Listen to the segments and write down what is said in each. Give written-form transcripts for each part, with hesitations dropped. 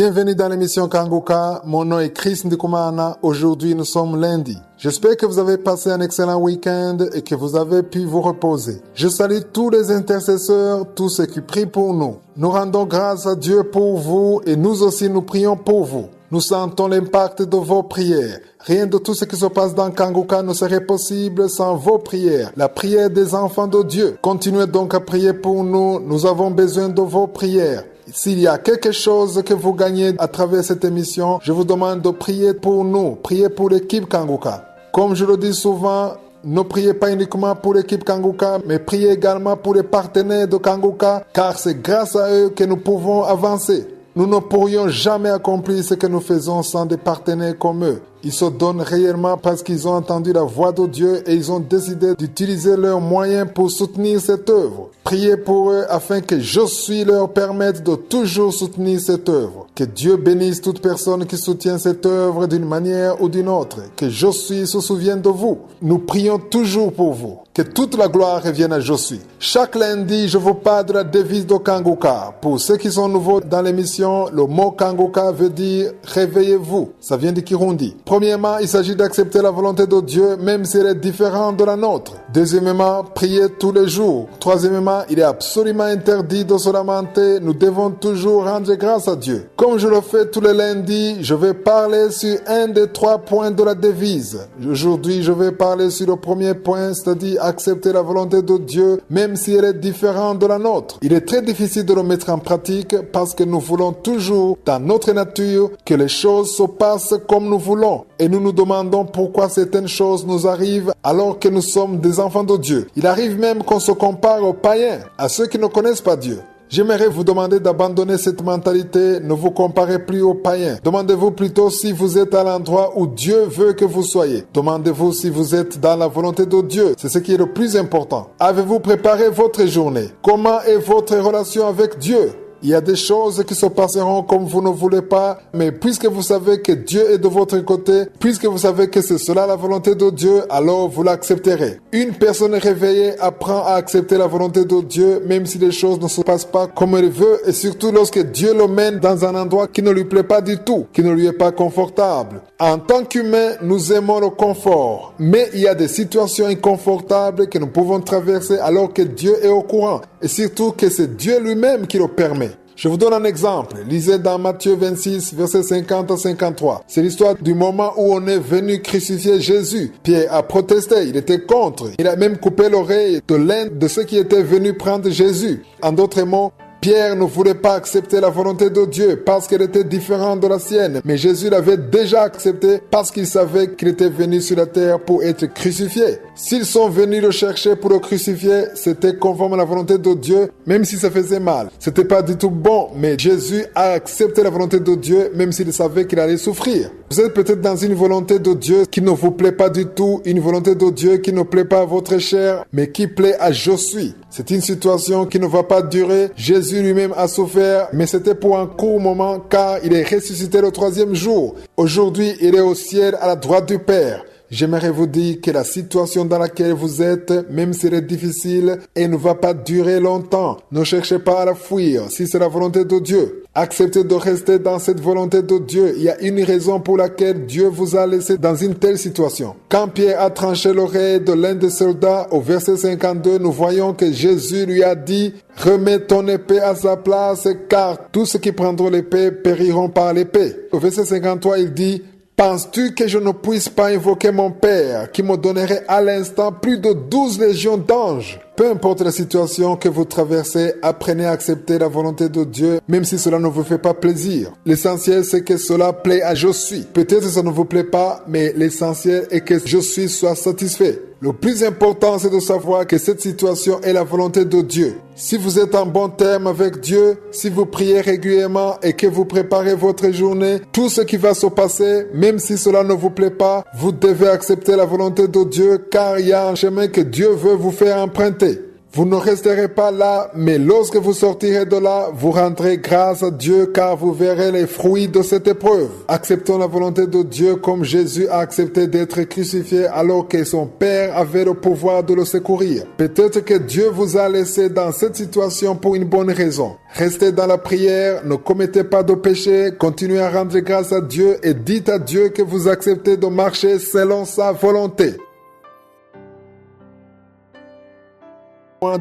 Bienvenue dans l'émission Kanguka. Mon nom est Chris Ndikumana. Aujourd'hui, nous sommes lundi. J'espère que vous avez passé un excellent week-end et que vous avez pu vous reposer. Je salue tous les intercesseurs, tous ceux qui prient pour nous. Nous rendons grâce à Dieu pour vous et nous aussi nous prions pour vous. Nous sentons l'impact de vos prières. Rien de tout ce qui se passe dans Kanguka ne serait possible sans vos prières. La prière des enfants de Dieu. Continuez donc à prier pour nous. Nous avons besoin de vos prières. S'il y a quelque chose que vous gagnez à travers cette émission, je vous demande de prier pour nous, prier pour l'équipe Kanguka. Comme je le dis souvent, ne priez pas uniquement pour l'équipe Kanguka, mais priez également pour les partenaires de Kanguka, car c'est grâce à eux que nous pouvons avancer. Nous ne pourrions jamais accomplir ce que nous faisons sans des partenaires comme eux. Ils se donnent réellement parce qu'ils ont entendu la voix de Dieu et ils ont décidé d'utiliser leurs moyens pour soutenir cette œuvre. Priez pour eux afin que je suis leur permette de toujours soutenir cette œuvre. Que Dieu bénisse toute personne qui soutient cette œuvre d'une manière ou d'une autre. Que je suis se souvienne de vous. Nous prions toujours pour vous. Que toute la gloire revienne à je suis. Chaque lundi, je vous parle de la devise de Kanguka. Pour ceux qui sont nouveaux dans l'émission, le mot Kanguka veut dire réveillez-vous. Ça vient du Kirundi. Premièrement, il s'agit d'accepter la volonté de Dieu, même si elle est différente de la nôtre. Deuxièmement, prier tous les jours. Troisièmement, il est absolument interdit de se lamenter. Nous devons toujours rendre grâce à Dieu. Comme je le fais tous les lundis, je vais parler sur un des 3 points de la devise. Aujourd'hui, je vais parler sur le premier point, c'est-à-dire accepter la volonté de Dieu, même si elle est différente de la nôtre. Il est très difficile de le mettre en pratique parce que nous voulons toujours, dans notre nature, que les choses se passent comme nous voulons. Et nous nous demandons pourquoi certaines choses nous arrivent alors que nous sommes des enfants de Dieu. Il arrive même qu'on se compare aux païens, à ceux qui ne connaissent pas Dieu. J'aimerais vous demander d'abandonner cette mentalité. Ne vous comparez plus aux païens. Demandez-vous plutôt si vous êtes à l'endroit où Dieu veut que vous soyez. Demandez-vous si vous êtes dans la volonté de Dieu. C'est ce qui est le plus important. Avez-vous préparé votre journée? Comment est votre relation avec Dieu? Il y a des choses qui se passeront comme vous ne voulez pas, mais puisque vous savez que Dieu est de votre côté, puisque vous savez que c'est cela la volonté de Dieu, alors vous l'accepterez. Une personne réveillée apprend à accepter la volonté de Dieu, même si les choses ne se passent pas comme elle veut, et surtout lorsque Dieu le mène dans un endroit qui ne lui plaît pas du tout, qui ne lui est pas confortable. En tant qu'humains, nous aimons le confort, mais il y a des situations inconfortables que nous pouvons traverser alors que Dieu est au courant, et surtout que c'est Dieu lui-même qui le permet. Je vous donne un exemple. Lisez dans Matthieu 26, versets 50 à 53. C'est l'histoire du moment où on est venu crucifier Jésus. Pierre a protesté, il était contre. Il a même coupé l'oreille de l'un de ceux qui étaient venus prendre Jésus. En d'autres mots, Pierre ne voulait pas accepter la volonté de Dieu parce qu'elle était différente de la sienne. Mais Jésus l'avait déjà acceptée parce qu'il savait qu'il était venu sur la terre pour être crucifié. S'ils sont venus le chercher pour le crucifier, c'était conforme à la volonté de Dieu, même si ça faisait mal. C'était pas du tout bon, mais Jésus a accepté la volonté de Dieu, même s'il savait qu'il allait souffrir. Vous êtes peut-être dans une volonté de Dieu qui ne vous plaît pas du tout, une volonté de Dieu qui ne plaît pas à votre chair, mais qui plaît à je suis. C'est une situation qui ne va pas durer. Jésus lui-même a souffert, mais c'était pour un court moment car il est ressuscité le 3e jour. Aujourd'hui, il est au ciel à la droite du Père. J'aimerais vous dire que la situation dans laquelle vous êtes, même si elle est difficile, elle ne va pas durer longtemps. Ne cherchez pas à la fuir si c'est la volonté de Dieu. Acceptez de rester dans cette volonté de Dieu. Il y a une raison pour laquelle Dieu vous a laissé dans une telle situation. Quand Pierre a tranché l'oreille de l'un des soldats, au verset 52, nous voyons que Jésus lui a dit « Remets ton épée à sa place, car tous ceux qui prendront l'épée périront par l'épée. » Au verset 53, il dit « Penses-tu que je ne puisse pas invoquer mon Père, qui me donnerait à l'instant plus de 12 légions d'anges ?» Peu importe la situation que vous traversez, apprenez à accepter la volonté de Dieu, même si cela ne vous fait pas plaisir. L'essentiel, c'est que cela plaît à je suis. Peut-être que ça ne vous plaît pas, mais l'essentiel est que je suis soit satisfait. Le plus important, c'est de savoir que cette situation est la volonté de Dieu. Si vous êtes en bon terme avec Dieu, si vous priez régulièrement et que vous préparez votre journée, tout ce qui va se passer, même si cela ne vous plaît pas, vous devez accepter la volonté de Dieu car il y a un chemin que Dieu veut vous faire emprunter. Vous ne resterez pas là, mais lorsque vous sortirez de là, vous rendrez grâce à Dieu car vous verrez les fruits de cette épreuve. Acceptons la volonté de Dieu comme Jésus a accepté d'être crucifié alors que son Père avait le pouvoir de le secourir. Peut-être que Dieu vous a laissé dans cette situation pour une bonne raison. Restez dans la prière, ne commettez pas de péché, continuez à rendre grâce à Dieu et dites à Dieu que vous acceptez de marcher selon sa volonté.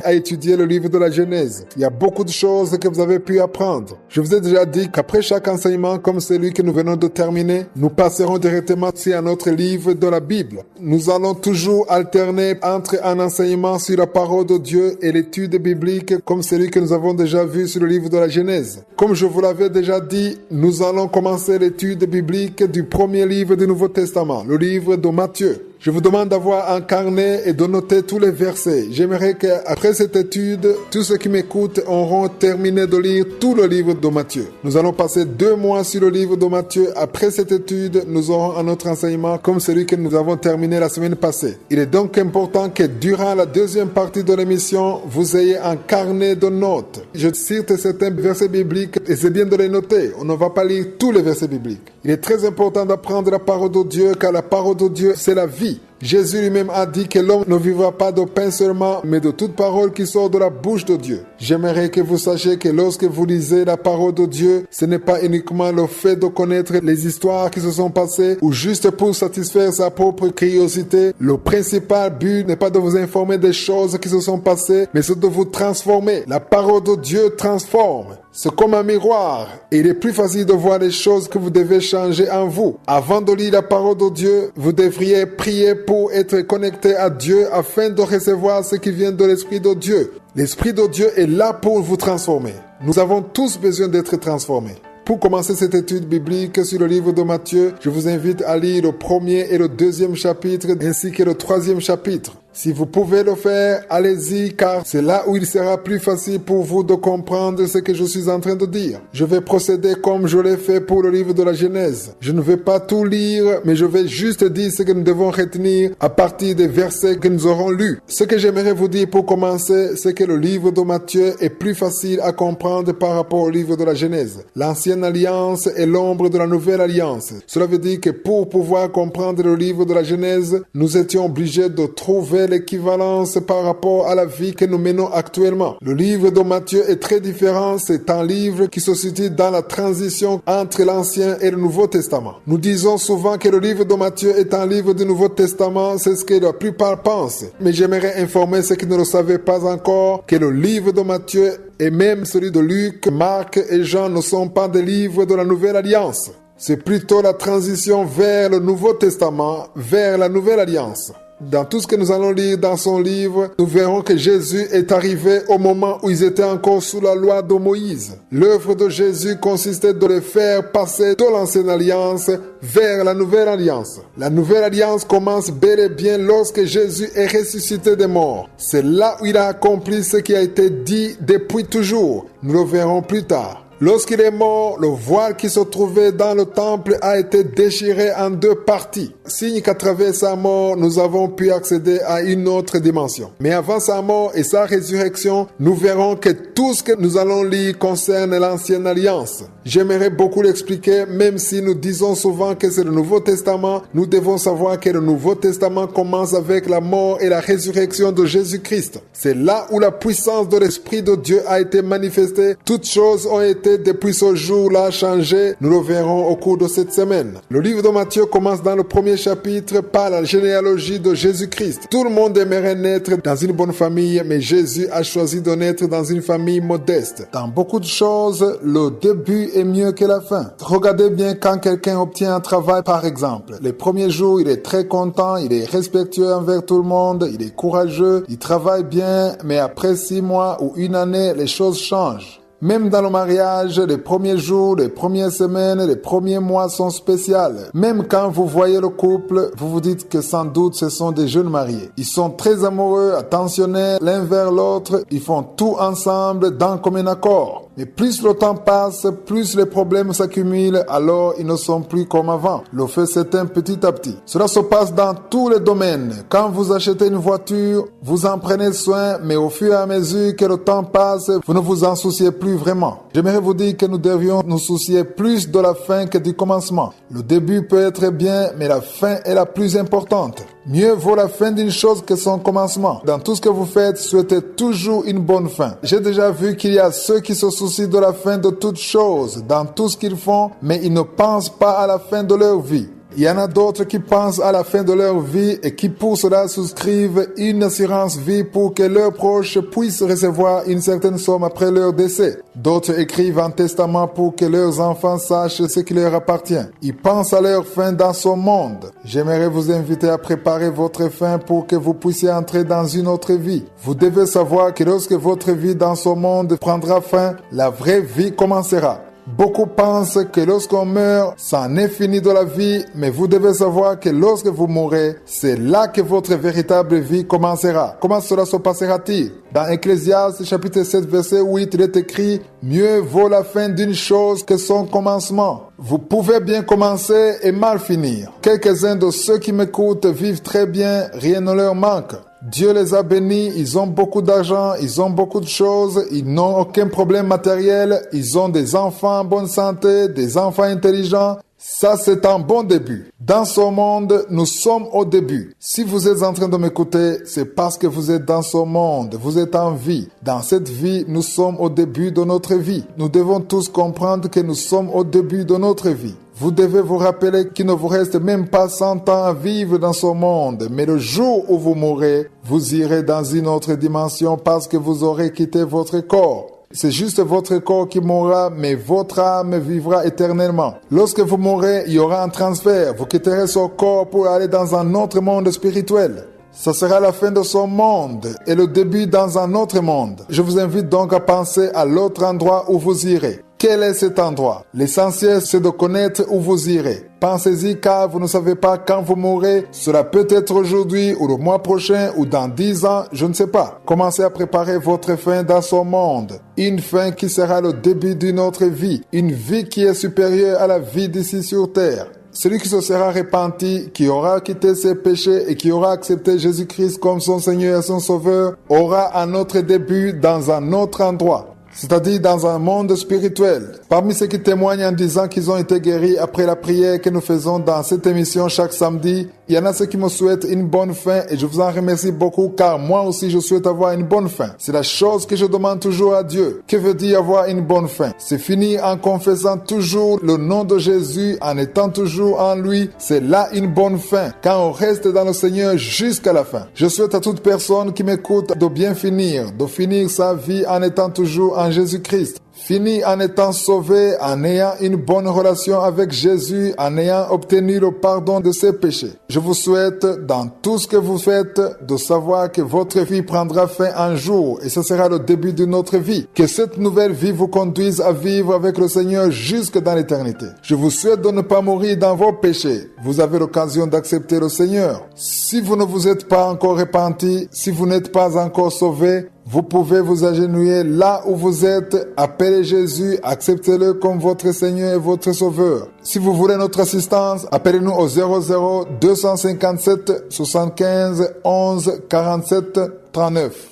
À étudier le livre de la Genèse. Il y a beaucoup de choses que vous avez pu apprendre. Je vous ai déjà dit qu'après chaque enseignement comme celui que nous venons de terminer, nous passerons directement sur un autre livre de la Bible. Nous allons toujours alterner entre un enseignement sur la parole de Dieu et l'étude biblique comme celui que nous avons déjà vu sur le livre de la Genèse. Comme je vous l'avais déjà dit, nous allons commencer l'étude biblique du premier livre du Nouveau Testament, le livre de Matthieu. Je vous demande d'avoir un carnet et de noter tous les versets. J'aimerais qu'après cette étude, tous ceux qui m'écoutent auront terminé de lire tout le livre de Matthieu. Nous allons passer 2 mois sur le livre de Matthieu. Après cette étude, nous aurons un autre enseignement comme celui que nous avons terminé la semaine passée. Il est donc important que durant la deuxième partie de l'émission, vous ayez un carnet de notes. Je cite certains versets bibliques et c'est bien de les noter. On ne va pas lire tous les versets bibliques. Il est très important d'apprendre la parole de Dieu car la parole de Dieu, c'est la vie. Jésus lui-même a dit que l'homme ne vivra pas de pain seulement, mais de toute parole qui sort de la bouche de Dieu. J'aimerais que vous sachiez que lorsque vous lisez la parole de Dieu, ce n'est pas uniquement le fait de connaître les histoires qui se sont passées ou juste pour satisfaire sa propre curiosité. Le principal but n'est pas de vous informer des choses qui se sont passées, mais c'est de vous transformer. La parole de Dieu transforme. C'est comme un miroir. Et il est plus facile de voir les choses que vous devez changer en vous. Avant de lire la parole de Dieu, vous devriez prier pour être connecté à Dieu afin de recevoir ce qui vient de l'Esprit de Dieu. L'Esprit de Dieu est là pour vous transformer. Nous avons tous besoin d'être transformés. Pour commencer cette étude biblique sur le livre de Matthieu, je vous invite à lire le premier et le deuxième chapitre ainsi que le troisième chapitre. Si vous pouvez le faire, allez-y car c'est là où il sera plus facile pour vous de comprendre ce que je suis en train de dire. Je vais procéder comme je l'ai fait pour le livre de la Genèse. Je ne vais pas tout lire, mais je vais juste dire ce que nous devons retenir à partir des versets que nous aurons lus. Ce que j'aimerais vous dire pour commencer, c'est que le livre de Matthieu est plus facile à comprendre par rapport au livre de la Genèse. L'ancienne alliance est l'ombre de la nouvelle alliance. Cela veut dire que pour pouvoir comprendre le livre de la Genèse, nous étions obligés de trouver l'équivalence par rapport à la vie que nous menons actuellement. Le livre de Matthieu est très différent. C'est un livre qui se situe dans la transition entre l'Ancien et le Nouveau Testament. Nous disons souvent que le livre de Matthieu est un livre du Nouveau Testament. C'est ce que la plupart pensent. Mais j'aimerais informer ceux qui ne le savaient pas encore que le livre de Matthieu et même celui de Luc, Marc et Jean ne sont pas des livres de la Nouvelle Alliance. C'est plutôt la transition vers le Nouveau Testament, vers la Nouvelle Alliance. Dans tout ce que nous allons lire dans son livre, nous verrons que Jésus est arrivé au moment où ils étaient encore sous la loi de Moïse. L'œuvre de Jésus consistait de les faire passer de l'ancienne alliance vers la nouvelle alliance. La nouvelle alliance commence bel et bien lorsque Jésus est ressuscité des morts. C'est là où il a accompli ce qui a été dit depuis toujours. Nous le verrons plus tard. Lorsqu'il est mort, le voile qui se trouvait dans le temple a été déchiré en 2 parties. Signe qu'à travers sa mort, nous avons pu accéder à une autre dimension. Mais avant sa mort et sa résurrection, nous verrons que tout ce que nous allons lire concerne l'ancienne alliance. J'aimerais beaucoup l'expliquer, même si nous disons souvent que c'est le Nouveau Testament, nous devons savoir que le Nouveau Testament commence avec la mort et la résurrection de Jésus-Christ. C'est là où la puissance de l'Esprit de Dieu a été manifestée. Toutes choses ont été depuis ce jour-là changé. Nous le verrons au cours de cette semaine. Le livre de Matthieu commence dans le premier chapitre par la généalogie de Jésus-Christ. Tout le monde aimerait naître dans une bonne famille, mais Jésus a choisi de naître dans une famille modeste. Dans beaucoup de choses, le début est mieux que la fin. Regardez bien quand quelqu'un obtient un travail, par exemple. Les premiers jours, il est très content, il est respectueux envers tout le monde, il est courageux, il travaille bien, mais après 6 mois ou 1 année, les choses changent. Même dans le mariage, les premiers jours, les premières semaines, les premiers mois sont spéciaux. Même quand vous voyez le couple, vous vous dites que sans doute ce sont des jeunes mariés. Ils sont très amoureux, attentionnés l'un vers l'autre, ils font tout ensemble d'un commun accord. Mais plus le temps passe, plus les problèmes s'accumulent, alors ils ne sont plus comme avant. Le feu s'éteint petit à petit. Cela se passe dans tous les domaines. Quand vous achetez une voiture, vous en prenez soin, mais au fur et à mesure que le temps passe, vous ne vous en souciez plus vraiment. J'aimerais vous dire que nous devions nous soucier plus de la fin que du commencement. Le début peut être bien, mais la fin est la plus importante. Mieux vaut la fin d'une chose que son commencement. Dans tout ce que vous faites, souhaitez toujours une bonne fin. J'ai déjà vu qu'il y a ceux qui se soucient de la fin de toutes choses, dans tout ce qu'ils font, mais ils ne pensent pas à la fin de leur vie. Il y en a d'autres qui pensent à la fin de leur vie et qui pour cela souscrivent une assurance vie pour que leurs proches puissent recevoir une certaine somme après leur décès. D'autres écrivent un testament pour que leurs enfants sachent ce qui leur appartient. Ils pensent à leur fin dans ce monde. J'aimerais vous inviter à préparer votre fin pour que vous puissiez entrer dans une autre vie. Vous devez savoir que lorsque votre vie dans ce monde prendra fin, la vraie vie commencera. Beaucoup pensent que lorsqu'on meurt, c'en est fini de la vie, mais vous devez savoir que lorsque vous mourrez, c'est là que votre véritable vie commencera. Comment cela se passera-t-il? Dans Ecclésiaste chapitre 7 verset 8, il est écrit « Mieux vaut la fin d'une chose que son commencement ». Vous pouvez bien commencer et mal finir. Quelques-uns de ceux qui m'écoutent vivent très bien, rien ne leur manque. Dieu les a bénis, ils ont beaucoup d'argent, ils ont beaucoup de choses, ils n'ont aucun problème matériel, ils ont des enfants en bonne santé, des enfants intelligents. Ça, c'est un bon début. Dans ce monde, nous sommes au début. Si vous êtes en train de m'écouter, c'est parce que vous êtes dans ce monde, vous êtes en vie. Dans cette vie, nous sommes au début de notre vie. Nous devons tous comprendre que nous sommes au début de notre vie. Vous devez vous rappeler qu'il ne vous reste même pas 100 ans à vivre dans ce monde. Mais le jour où vous mourrez, vous irez dans une autre dimension parce que vous aurez quitté votre corps. C'est juste votre corps qui mourra, mais votre âme vivra éternellement. Lorsque vous mourrez, il y aura un transfert. Vous quitterez ce corps pour aller dans un autre monde spirituel. Ce sera la fin de ce monde et le début dans un autre monde. Je vous invite donc à penser à l'autre endroit où vous irez. Quel est cet endroit? L'essentiel, c'est de connaître où vous irez. Pensez-y car vous ne savez pas quand vous mourrez. Cela peut être aujourd'hui ou le mois prochain ou dans 10 ans, je ne sais pas. Commencez à préparer votre fin dans ce monde. Une fin qui sera le début d'une autre vie. Une vie qui est supérieure à la vie d'ici sur terre. Celui qui se sera repenti, qui aura quitté ses péchés et qui aura accepté Jésus-Christ comme son Seigneur et son Sauveur, aura un autre début dans un autre endroit. C'est-à-dire dans un monde spirituel. Parmi ceux qui témoignent en disant qu'ils ont été guéris après la prière que nous faisons dans cette émission chaque samedi, il y en a ceux qui me souhaitent une bonne fin et je vous en remercie beaucoup car moi aussi je souhaite avoir une bonne fin. C'est la chose que je demande toujours à Dieu. Que veut dire avoir une bonne fin? C'est finir en confessant toujours le nom de Jésus, en étant toujours en lui. C'est là une bonne fin, quand on reste dans le Seigneur jusqu'à la fin. Je souhaite à toute personne qui m'écoute de bien finir, de finir sa vie en étant toujours en Jésus-Christ. Fini en étant sauvé, en ayant une bonne relation avec Jésus, en ayant obtenu le pardon de ses péchés. Je vous souhaite, dans tout ce que vous faites, de savoir que votre vie prendra fin un jour et ce sera le début d'une autre vie. Que cette nouvelle vie vous conduise à vivre avec le Seigneur jusque dans l'éternité. Je vous souhaite de ne pas mourir dans vos péchés. Vous avez l'occasion d'accepter le Seigneur. Si vous ne vous êtes pas encore repenti, si vous n'êtes pas encore sauvé, vous pouvez vous agenouiller là où vous êtes, appelez Jésus, acceptez-le comme votre Seigneur et votre Sauveur. Si vous voulez notre assistance, appelez-nous au 00 257 75 11 47 39.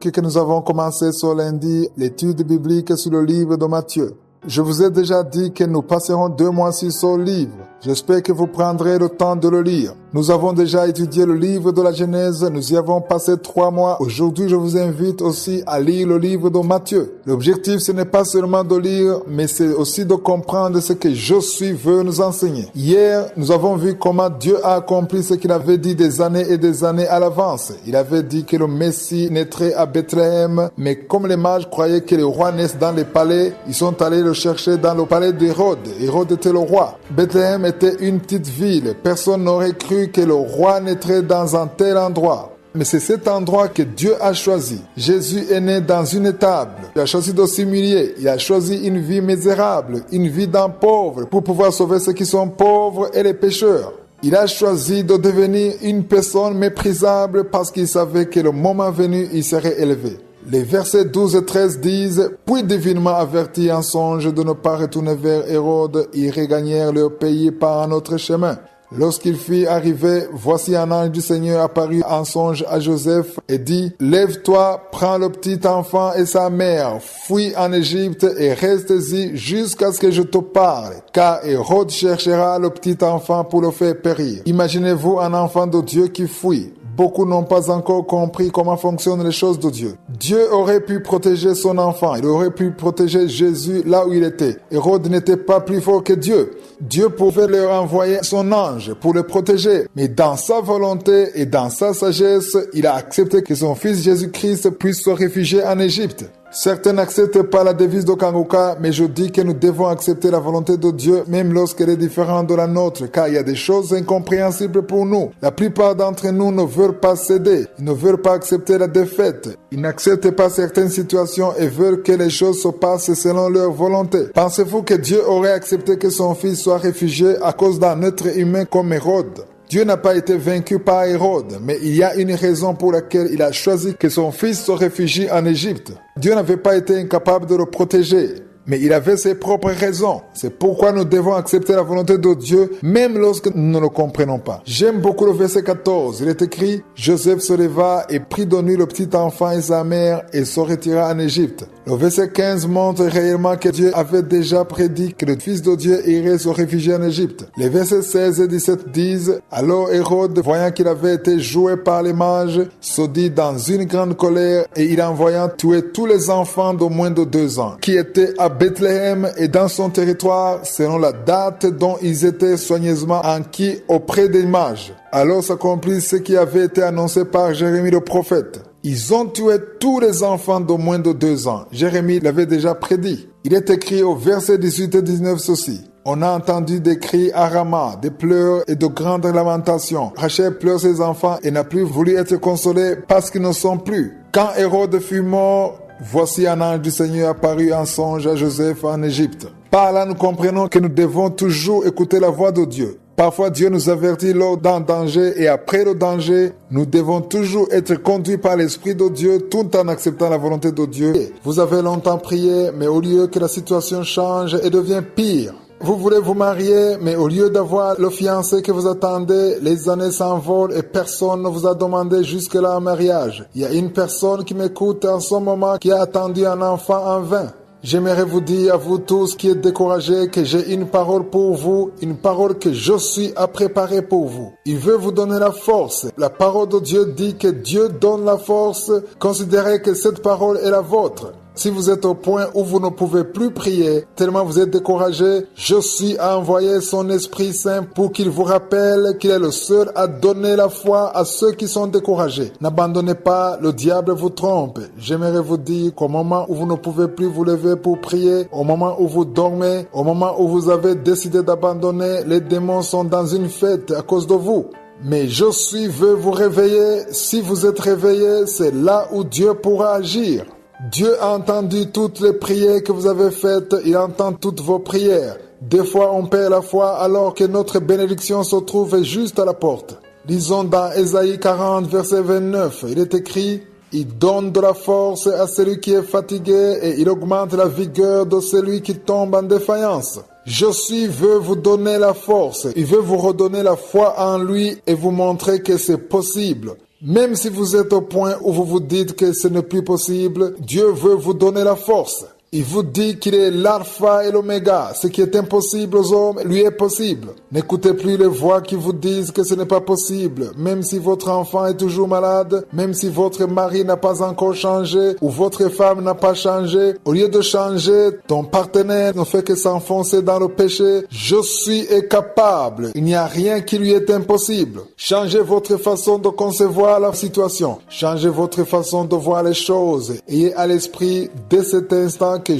Que nous avons commencé ce lundi l'étude biblique sur le livre de Matthieu. Je vous ai déjà dit que nous passerons 2 mois sur ce livre. J'espère que vous prendrez le temps de le lire. Nous avons déjà étudié le livre de la Genèse, nous y avons passé 3 mois. Aujourd'hui, je vous invite aussi à lire le livre de Matthieu. L'objectif, ce n'est pas seulement de lire, mais c'est aussi de comprendre ce que Josué veut nous enseigner. Hier, nous avons vu comment Dieu a accompli ce qu'il avait dit des années et des années à l'avance. Il avait dit que le Messie naîtrait à Bethléem, mais comme les mages croyaient que le roi naisse dans les palais, ils sont allés le chercher dans le palais d'Hérode. Hérode était le roi. Bethléem était une petite ville. Personne n'aurait cru que le roi naîtrait dans un tel endroit. Mais c'est cet endroit que Dieu a choisi. Jésus est né dans une étable. Il a choisi de s'humilier. Il a choisi une vie misérable, une vie d'un pauvre, pour pouvoir sauver ceux qui sont pauvres et les pécheurs. Il a choisi de devenir une personne méprisable parce qu'il savait que le moment venu, il serait élevé. Les versets 12 et 13 disent « Puis divinement avertis en songe de ne pas retourner vers Hérode, ils regagnèrent leur pays par un autre chemin. » Lorsqu'il fut arrivé, voici un ange du Seigneur apparut en songe à Joseph et dit « Lève-toi, prends le petit enfant et sa mère, fuis en Égypte et reste-y jusqu'à ce que je te parle, car Hérode cherchera le petit enfant pour le faire périr. » Imaginez-vous un enfant de Dieu qui fuit. Beaucoup n'ont pas encore compris comment fonctionnent les choses de Dieu. Dieu aurait pu protéger son enfant. Il aurait pu protéger Jésus là où il était. Hérode n'était pas plus fort que Dieu. Dieu pouvait leur envoyer son ange pour le protéger. Mais dans sa volonté et dans sa sagesse, il a accepté que son fils Jésus-Christ puisse se réfugier en Égypte. Certains n'acceptent pas la devise de Kanguka, mais je dis que nous devons accepter la volonté de Dieu, même lorsqu'elle est différente de la nôtre, car il y a des choses incompréhensibles pour nous. La plupart d'entre nous ne veulent pas céder, ils ne veulent pas accepter la défaite. Ils n'acceptent pas certaines situations et veulent que les choses se passent selon leur volonté. Pensez-vous que Dieu aurait accepté que son fils soit réfugié à cause d'un être humain comme Hérode? Dieu n'a pas été vaincu par Hérode, mais il y a une raison pour laquelle il a choisi que son fils se réfugie en Égypte. Dieu n'avait pas été incapable de le protéger, mais il avait ses propres raisons. C'est pourquoi nous devons accepter la volonté de Dieu, même lorsque nous ne le comprenons pas. J'aime beaucoup le verset 14. Il est écrit « Joseph se leva et prit de nuit le petit enfant et sa mère et se retira en Égypte. » Le verset 15 montre réellement que Dieu avait déjà prédit que le Fils de Dieu irait se réfugier en Égypte. Les versets 16 et 17 disent « Alors Hérode, voyant qu'il avait été joué par les mages, se dit dans une grande colère et il envoya tuer tous les enfants de moins de 2 ans, qui étaient à Bethléem et dans son territoire, selon la date dont ils étaient soigneusement enquis auprès des mages. Alors s'accomplit ce qui avait été annoncé par Jérémie le prophète. Ils ont tué tous les enfants de moins de 2 ans. Jérémie l'avait déjà prédit. Il est écrit au verset 18 et 19 ceci. On a entendu des cris à Rama, des pleurs et de grandes lamentations. Rachel pleure ses enfants et n'a plus voulu être consolée parce qu'ils ne sont plus. Quand Hérode fut mort, voici un ange du Seigneur apparu en songe à Joseph en Égypte. Par là, nous comprenons que nous devons toujours écouter la voix de Dieu. Parfois, Dieu nous avertit lors d'un danger et après le danger, nous devons toujours être conduits par l'Esprit de Dieu tout en acceptant la volonté de Dieu. Vous avez longtemps prié, mais au lieu que la situation change et devienne pire. Vous voulez vous marier, mais au lieu d'avoir le fiancé que vous attendez, les années s'envolent et personne ne vous a demandé jusque-là un mariage. Il y a une personne qui m'écoute en ce moment qui a attendu un enfant en vain. J'aimerais vous dire à vous tous qui êtes découragés que j'ai une parole pour vous, une parole que je suis à préparer pour vous. Il veut vous donner la force. La parole de Dieu dit que Dieu donne la force. Considérez que cette parole est la vôtre. Si vous êtes au point où vous ne pouvez plus prier, tellement vous êtes découragé, je suis à envoyer son Esprit Saint pour qu'il vous rappelle qu'il est le seul à donner la foi à ceux qui sont découragés. N'abandonnez pas, le diable vous trompe. J'aimerais vous dire qu'au moment où vous ne pouvez plus vous lever pour prier, au moment où vous dormez, au moment où vous avez décidé d'abandonner, les démons sont dans une fête à cause de vous. Mais je veux vous réveiller. Si vous êtes réveillé, c'est là où Dieu pourra agir. Dieu a entendu toutes les prières que vous avez faites, il entend toutes vos prières. Des fois, on perd la foi alors que notre bénédiction se trouve juste à la porte. Lisons dans Ésaïe 40, verset 29, il est écrit « Il donne de la force à celui qui est fatigué et il augmente la vigueur de celui qui tombe en défaillance. » Veut vous donner la force, il veut vous redonner la foi en lui et vous montrer que c'est possible. Même si vous êtes au point où vous vous dites que ce n'est plus possible, Dieu veut vous donner la force. Il vous dit qu'il est l'alpha et l'oméga. Ce qui est impossible aux hommes, lui est possible. N'écoutez plus les voix qui vous disent que ce n'est pas possible. Même si votre enfant est toujours malade, même si votre mari n'a pas encore changé ou votre femme n'a pas changé, au lieu de changer, ton partenaire ne fait que s'enfoncer dans le péché. Je suis capable. Il n'y a rien qui lui est impossible. Changez votre façon de concevoir la situation. Changez votre façon de voir les choses. Ayez à l'esprit dès cet instant que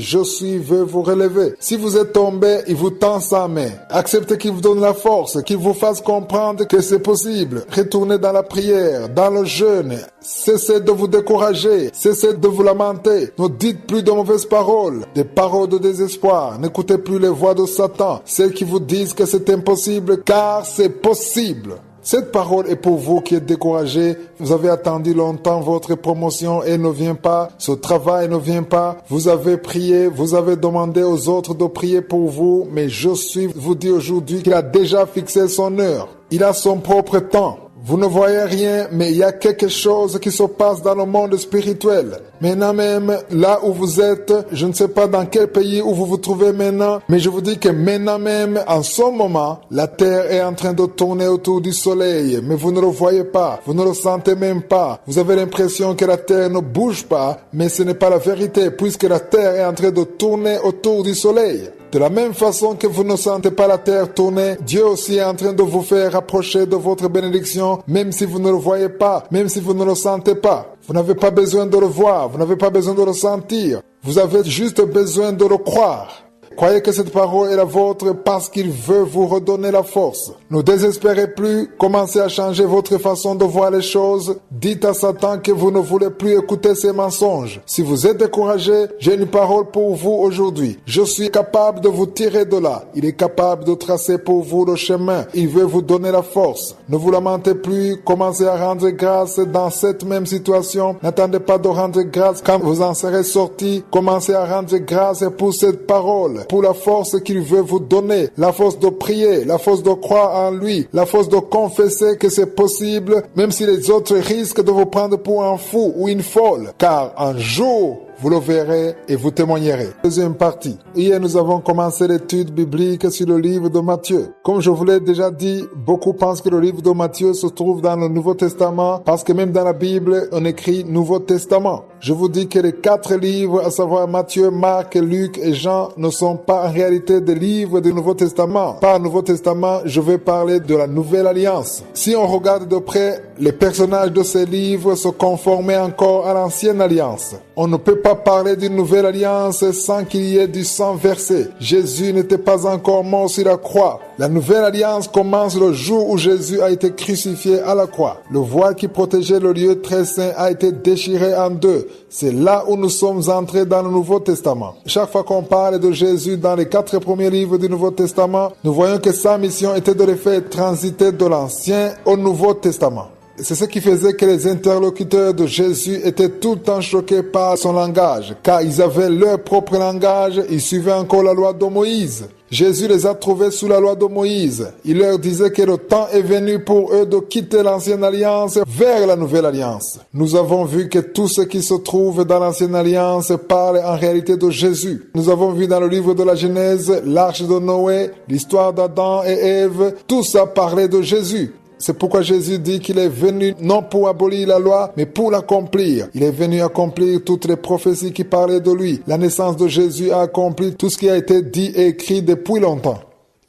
veut vous relever. Si vous êtes tombé, il vous tend sa main. Acceptez qu'il vous donne la force, qu'il vous fasse comprendre que c'est possible. Retournez dans la prière, dans le jeûne. Cessez de vous décourager, cessez de vous lamenter. Ne dites plus de mauvaises paroles, des paroles de désespoir. N'écoutez plus les voix de Satan, celles qui vous disent que c'est impossible, car c'est possible. Cette parole est pour vous qui êtes découragés. Vous avez attendu longtemps votre promotion et elle ne vient pas. Ce travail ne vient pas. Vous avez prié, vous avez demandé aux autres de prier pour vous. Mais je suis vous dis aujourd'hui qu'il a déjà fixé son heure. Il a son propre temps. Vous ne voyez rien, mais il y a quelque chose qui se passe dans le monde spirituel. Maintenant même, là où vous êtes, je ne sais pas dans quel pays où vous vous trouvez maintenant, mais je vous dis que maintenant même, en ce moment, la terre est en train de tourner autour du soleil, mais vous ne le voyez pas, vous ne le sentez même pas. Vous avez l'impression que la terre ne bouge pas, mais ce n'est pas la vérité, puisque la terre est en train de tourner autour du soleil. De la même façon que vous ne sentez pas la terre tourner, Dieu aussi est en train de vous faire rapprocher de votre bénédiction, même si vous ne le voyez pas, même si vous ne le sentez pas. Vous n'avez pas besoin de le voir, vous n'avez pas besoin de le sentir. Vous avez juste besoin de le croire. Croyez que cette parole est la vôtre parce qu'il veut vous redonner la force. Ne désespérez plus, commencez à changer votre façon de voir les choses. Dites à Satan que vous ne voulez plus écouter ses mensonges. Si vous êtes découragé, j'ai une parole pour vous aujourd'hui. Je suis capable de vous tirer de là. Il est capable de tracer pour vous le chemin. Il veut vous donner la force. Ne vous lamentez plus, commencez à rendre grâce dans cette même situation. N'attendez pas de rendre grâce quand vous en serez sortis. Commencez à rendre grâce pour cette parole, pour la force qu'il veut vous donner, la force de prier, la force de croire en lui, la force de confesser que c'est possible, même si les autres risquent de vous prendre pour un fou ou une folle, car un jour, vous le verrez et vous témoignerez. Deuxième partie. Hier, nous avons commencé l'étude biblique sur le livre de Matthieu. Comme je vous l'ai déjà dit, beaucoup pensent que le livre de Matthieu se trouve dans le Nouveau Testament parce que même dans la Bible, on écrit Nouveau Testament. Je vous dis que les 4 livres, à savoir Matthieu, Marc, Luc et Jean, ne sont pas en réalité des livres du Nouveau Testament. Par Nouveau Testament, je vais parler de la Nouvelle Alliance. Si on regarde de près, les personnages de ces livres se conformaient encore à l'Ancienne Alliance. On ne peut pas parler d'une Nouvelle Alliance sans qu'il y ait du sang versé. Jésus n'était pas encore mort sur la croix. La Nouvelle Alliance commence le jour où Jésus a été crucifié à la croix. Le voile qui protégeait le lieu très saint a été déchiré en deux. C'est là où nous sommes entrés dans le Nouveau Testament. Chaque fois qu'on parle de Jésus dans les 4 premiers livres du Nouveau Testament, nous voyons que sa mission était de les faire transiter de l'Ancien au Nouveau Testament. C'est ce qui faisait que les interlocuteurs de Jésus étaient tout le temps choqués par son langage, car ils avaient leur propre langage, ils suivaient encore la loi de Moïse. Jésus les a trouvés sous la loi de Moïse. Il leur disait que le temps est venu pour eux de quitter l'ancienne alliance vers la nouvelle alliance. Nous avons vu que tout ce qui se trouve dans l'ancienne alliance parle en réalité de Jésus. Nous avons vu dans le livre de la Genèse, l'arche de Noé, l'histoire d'Adam et Ève, tout ça parlait de Jésus. C'est pourquoi Jésus dit qu'il est venu non pour abolir la loi, mais pour l'accomplir. Il est venu accomplir toutes les prophéties qui parlaient de lui. La naissance de Jésus a accompli tout ce qui a été dit et écrit depuis longtemps.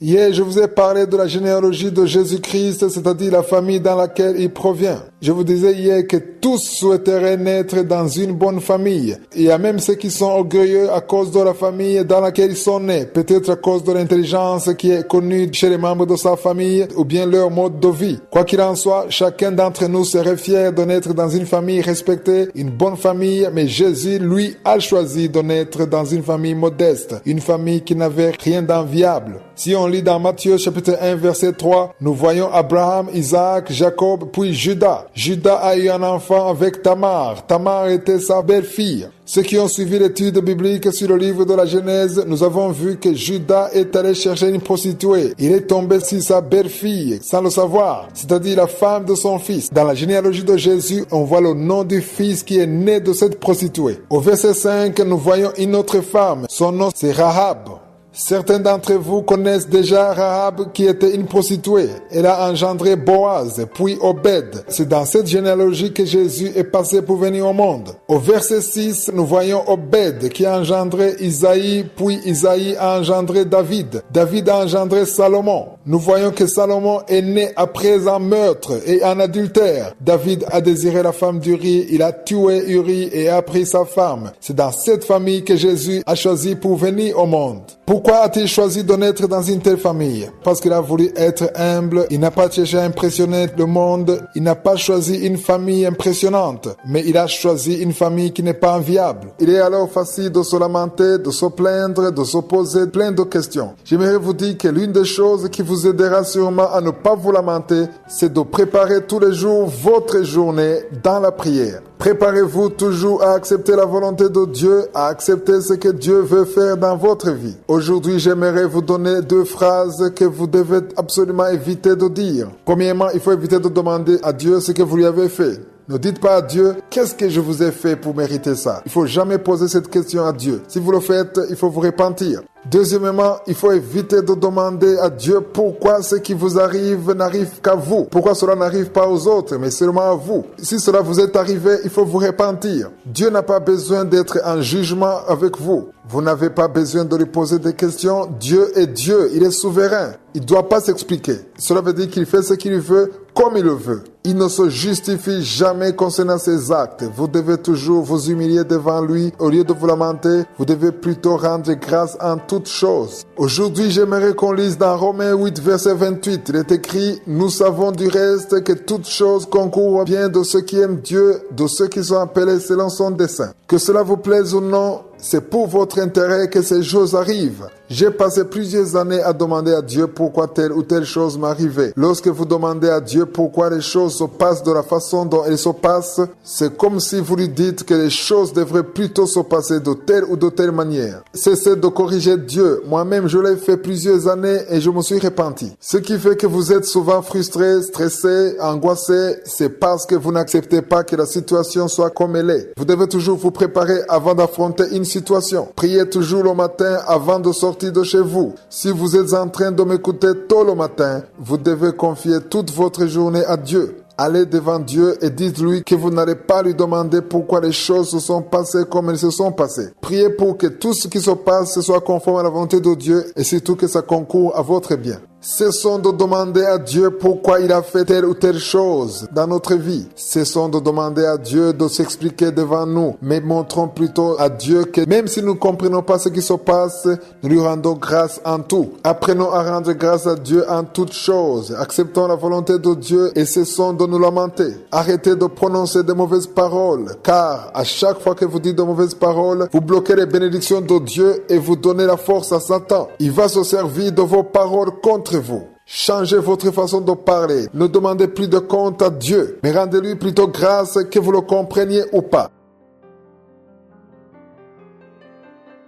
Hier, je vous ai parlé de la généalogie de Jésus-Christ, c'est-à-dire la famille dans laquelle il provient. Je vous disais hier que tous souhaiteraient naître dans une bonne famille. Il y a même ceux qui sont orgueilleux à cause de la famille dans laquelle ils sont nés, peut-être à cause de l'intelligence qui est connue chez les membres de sa famille ou bien leur mode de vie. Quoi qu'il en soit, chacun d'entre nous serait fier de naître dans une famille respectée, une bonne famille, mais Jésus, lui, a choisi de naître dans une famille modeste, une famille qui n'avait rien d'enviable. Si on lit dans Matthieu chapitre 1 verset 3, nous voyons Abraham, Isaac, Jacob, puis Judas. Judas a eu un enfant avec Tamar. Tamar était sa belle-fille. Ceux qui ont suivi l'étude biblique sur le livre de la Genèse, nous avons vu que Judas est allé chercher une prostituée. Il est tombé sur sa belle-fille, sans le savoir, c'est-à-dire la femme de son fils. Dans la généalogie de Jésus, on voit le nom du fils qui est né de cette prostituée. Au verset 5, nous voyons une autre femme. Son nom, c'est Rahab. Certains d'entre vous connaissent déjà Rahab qui était une prostituée. Elle a engendré Boaz, puis Obed. C'est dans cette généalogie que Jésus est passé pour venir au monde. Au verset 6, nous voyons Obed qui a engendré Isaïe, puis Isaïe a engendré David. David a engendré Salomon. Nous voyons que Salomon est né après un meurtre et un adultère. David a désiré la femme d'Uri, il a tué Uri et a pris sa femme. C'est dans cette famille que Jésus a choisi pour venir au monde. Pourquoi a-t-il choisi de naître dans une telle famille? Parce qu'il a voulu être humble, il n'a pas cherché à impressionner le monde, il n'a pas choisi une famille impressionnante, mais il a choisi une famille qui n'est pas enviable. Il est alors facile de se lamenter, de se plaindre, de se poser plein de questions. J'aimerais vous dire que l'une des choses qui vous aidera sûrement à ne pas vous lamenter, c'est de préparer tous les jours votre journée dans la prière. Préparez-vous toujours à accepter la volonté de Dieu, à accepter ce que Dieu veut faire dans votre vie. Aujourd'hui, j'aimerais vous donner 2 phrases que vous devez absolument éviter de dire. Premièrement, il faut éviter de demander à Dieu ce que vous lui avez fait. Ne dites pas à Dieu, qu'est-ce que je vous ai fait pour mériter ça? Il ne faut jamais poser cette question à Dieu. Si vous le faites, il faut vous repentir. Deuxièmement, il faut éviter de demander à Dieu pourquoi ce qui vous arrive n'arrive qu'à vous. Pourquoi cela n'arrive pas aux autres, mais seulement à vous. Si cela vous est arrivé, il faut vous repentir. Dieu n'a pas besoin d'être en jugement avec vous. Vous n'avez pas besoin de lui poser des questions. Dieu est Dieu, il est souverain. Il ne doit pas s'expliquer. Cela veut dire qu'il fait ce qu'il veut comme il le veut. Il ne se justifie jamais concernant ses actes. Vous devez toujours vous humilier devant lui. Au lieu de vous lamenter, vous devez plutôt rendre grâce en toutes choses. Aujourd'hui, j'aimerais qu'on lise dans Romains 8, verset 28. Il est écrit, « Nous savons du reste que toutes choses concourent bien de ceux qui aiment Dieu, de ceux qui sont appelés selon son dessein. Que cela vous plaise ou non, c'est pour votre intérêt que ces choses arrivent. J'ai passé plusieurs années à demander à Dieu pourquoi telle ou telle chose m'arrivait. Lorsque vous demandez à Dieu pourquoi les choses se passent de la façon dont elles se passent, c'est comme si vous lui dites que les choses devraient plutôt se passer de telle ou de telle manière. Cessez de corriger Dieu. Moi-même, je l'ai fait plusieurs années et je me suis repenti. Ce qui fait que vous êtes souvent frustré, stressé, angoissé, c'est parce que vous n'acceptez pas que la situation soit comme elle est. Vous devez toujours vous préparer avant d'affronter une situation. Priez toujours le matin avant de sortir de chez vous. Si vous êtes en train de m'écouter tôt le matin, vous devez confier toute votre journée à Dieu. Allez devant Dieu et dites-lui que vous n'allez pas lui demander pourquoi les choses se sont passées comme elles se sont passées. Priez pour que tout ce qui se passe soit conforme à la volonté de Dieu et surtout que ça concourt à votre bien. Cessons de demander à Dieu pourquoi il a fait telle ou telle chose dans notre vie. Cessons de demander à Dieu de s'expliquer devant nous, mais montrons plutôt à Dieu que même si nous ne comprenons pas ce qui se passe, nous lui rendons grâce en tout. Apprenons à rendre grâce à Dieu en toutes choses. Acceptons la volonté de Dieu et cessons de nous lamenter. Arrêtez de prononcer de mauvaises paroles, car à chaque fois que vous dites de mauvaises paroles, vous bloquez les bénédictions de Dieu et vous donnez la force à Satan. Il va se servir de vos paroles contre vous. Changez votre façon de parler. Ne demandez plus de compte à Dieu, mais rendez-lui plutôt grâce que vous le compreniez ou pas.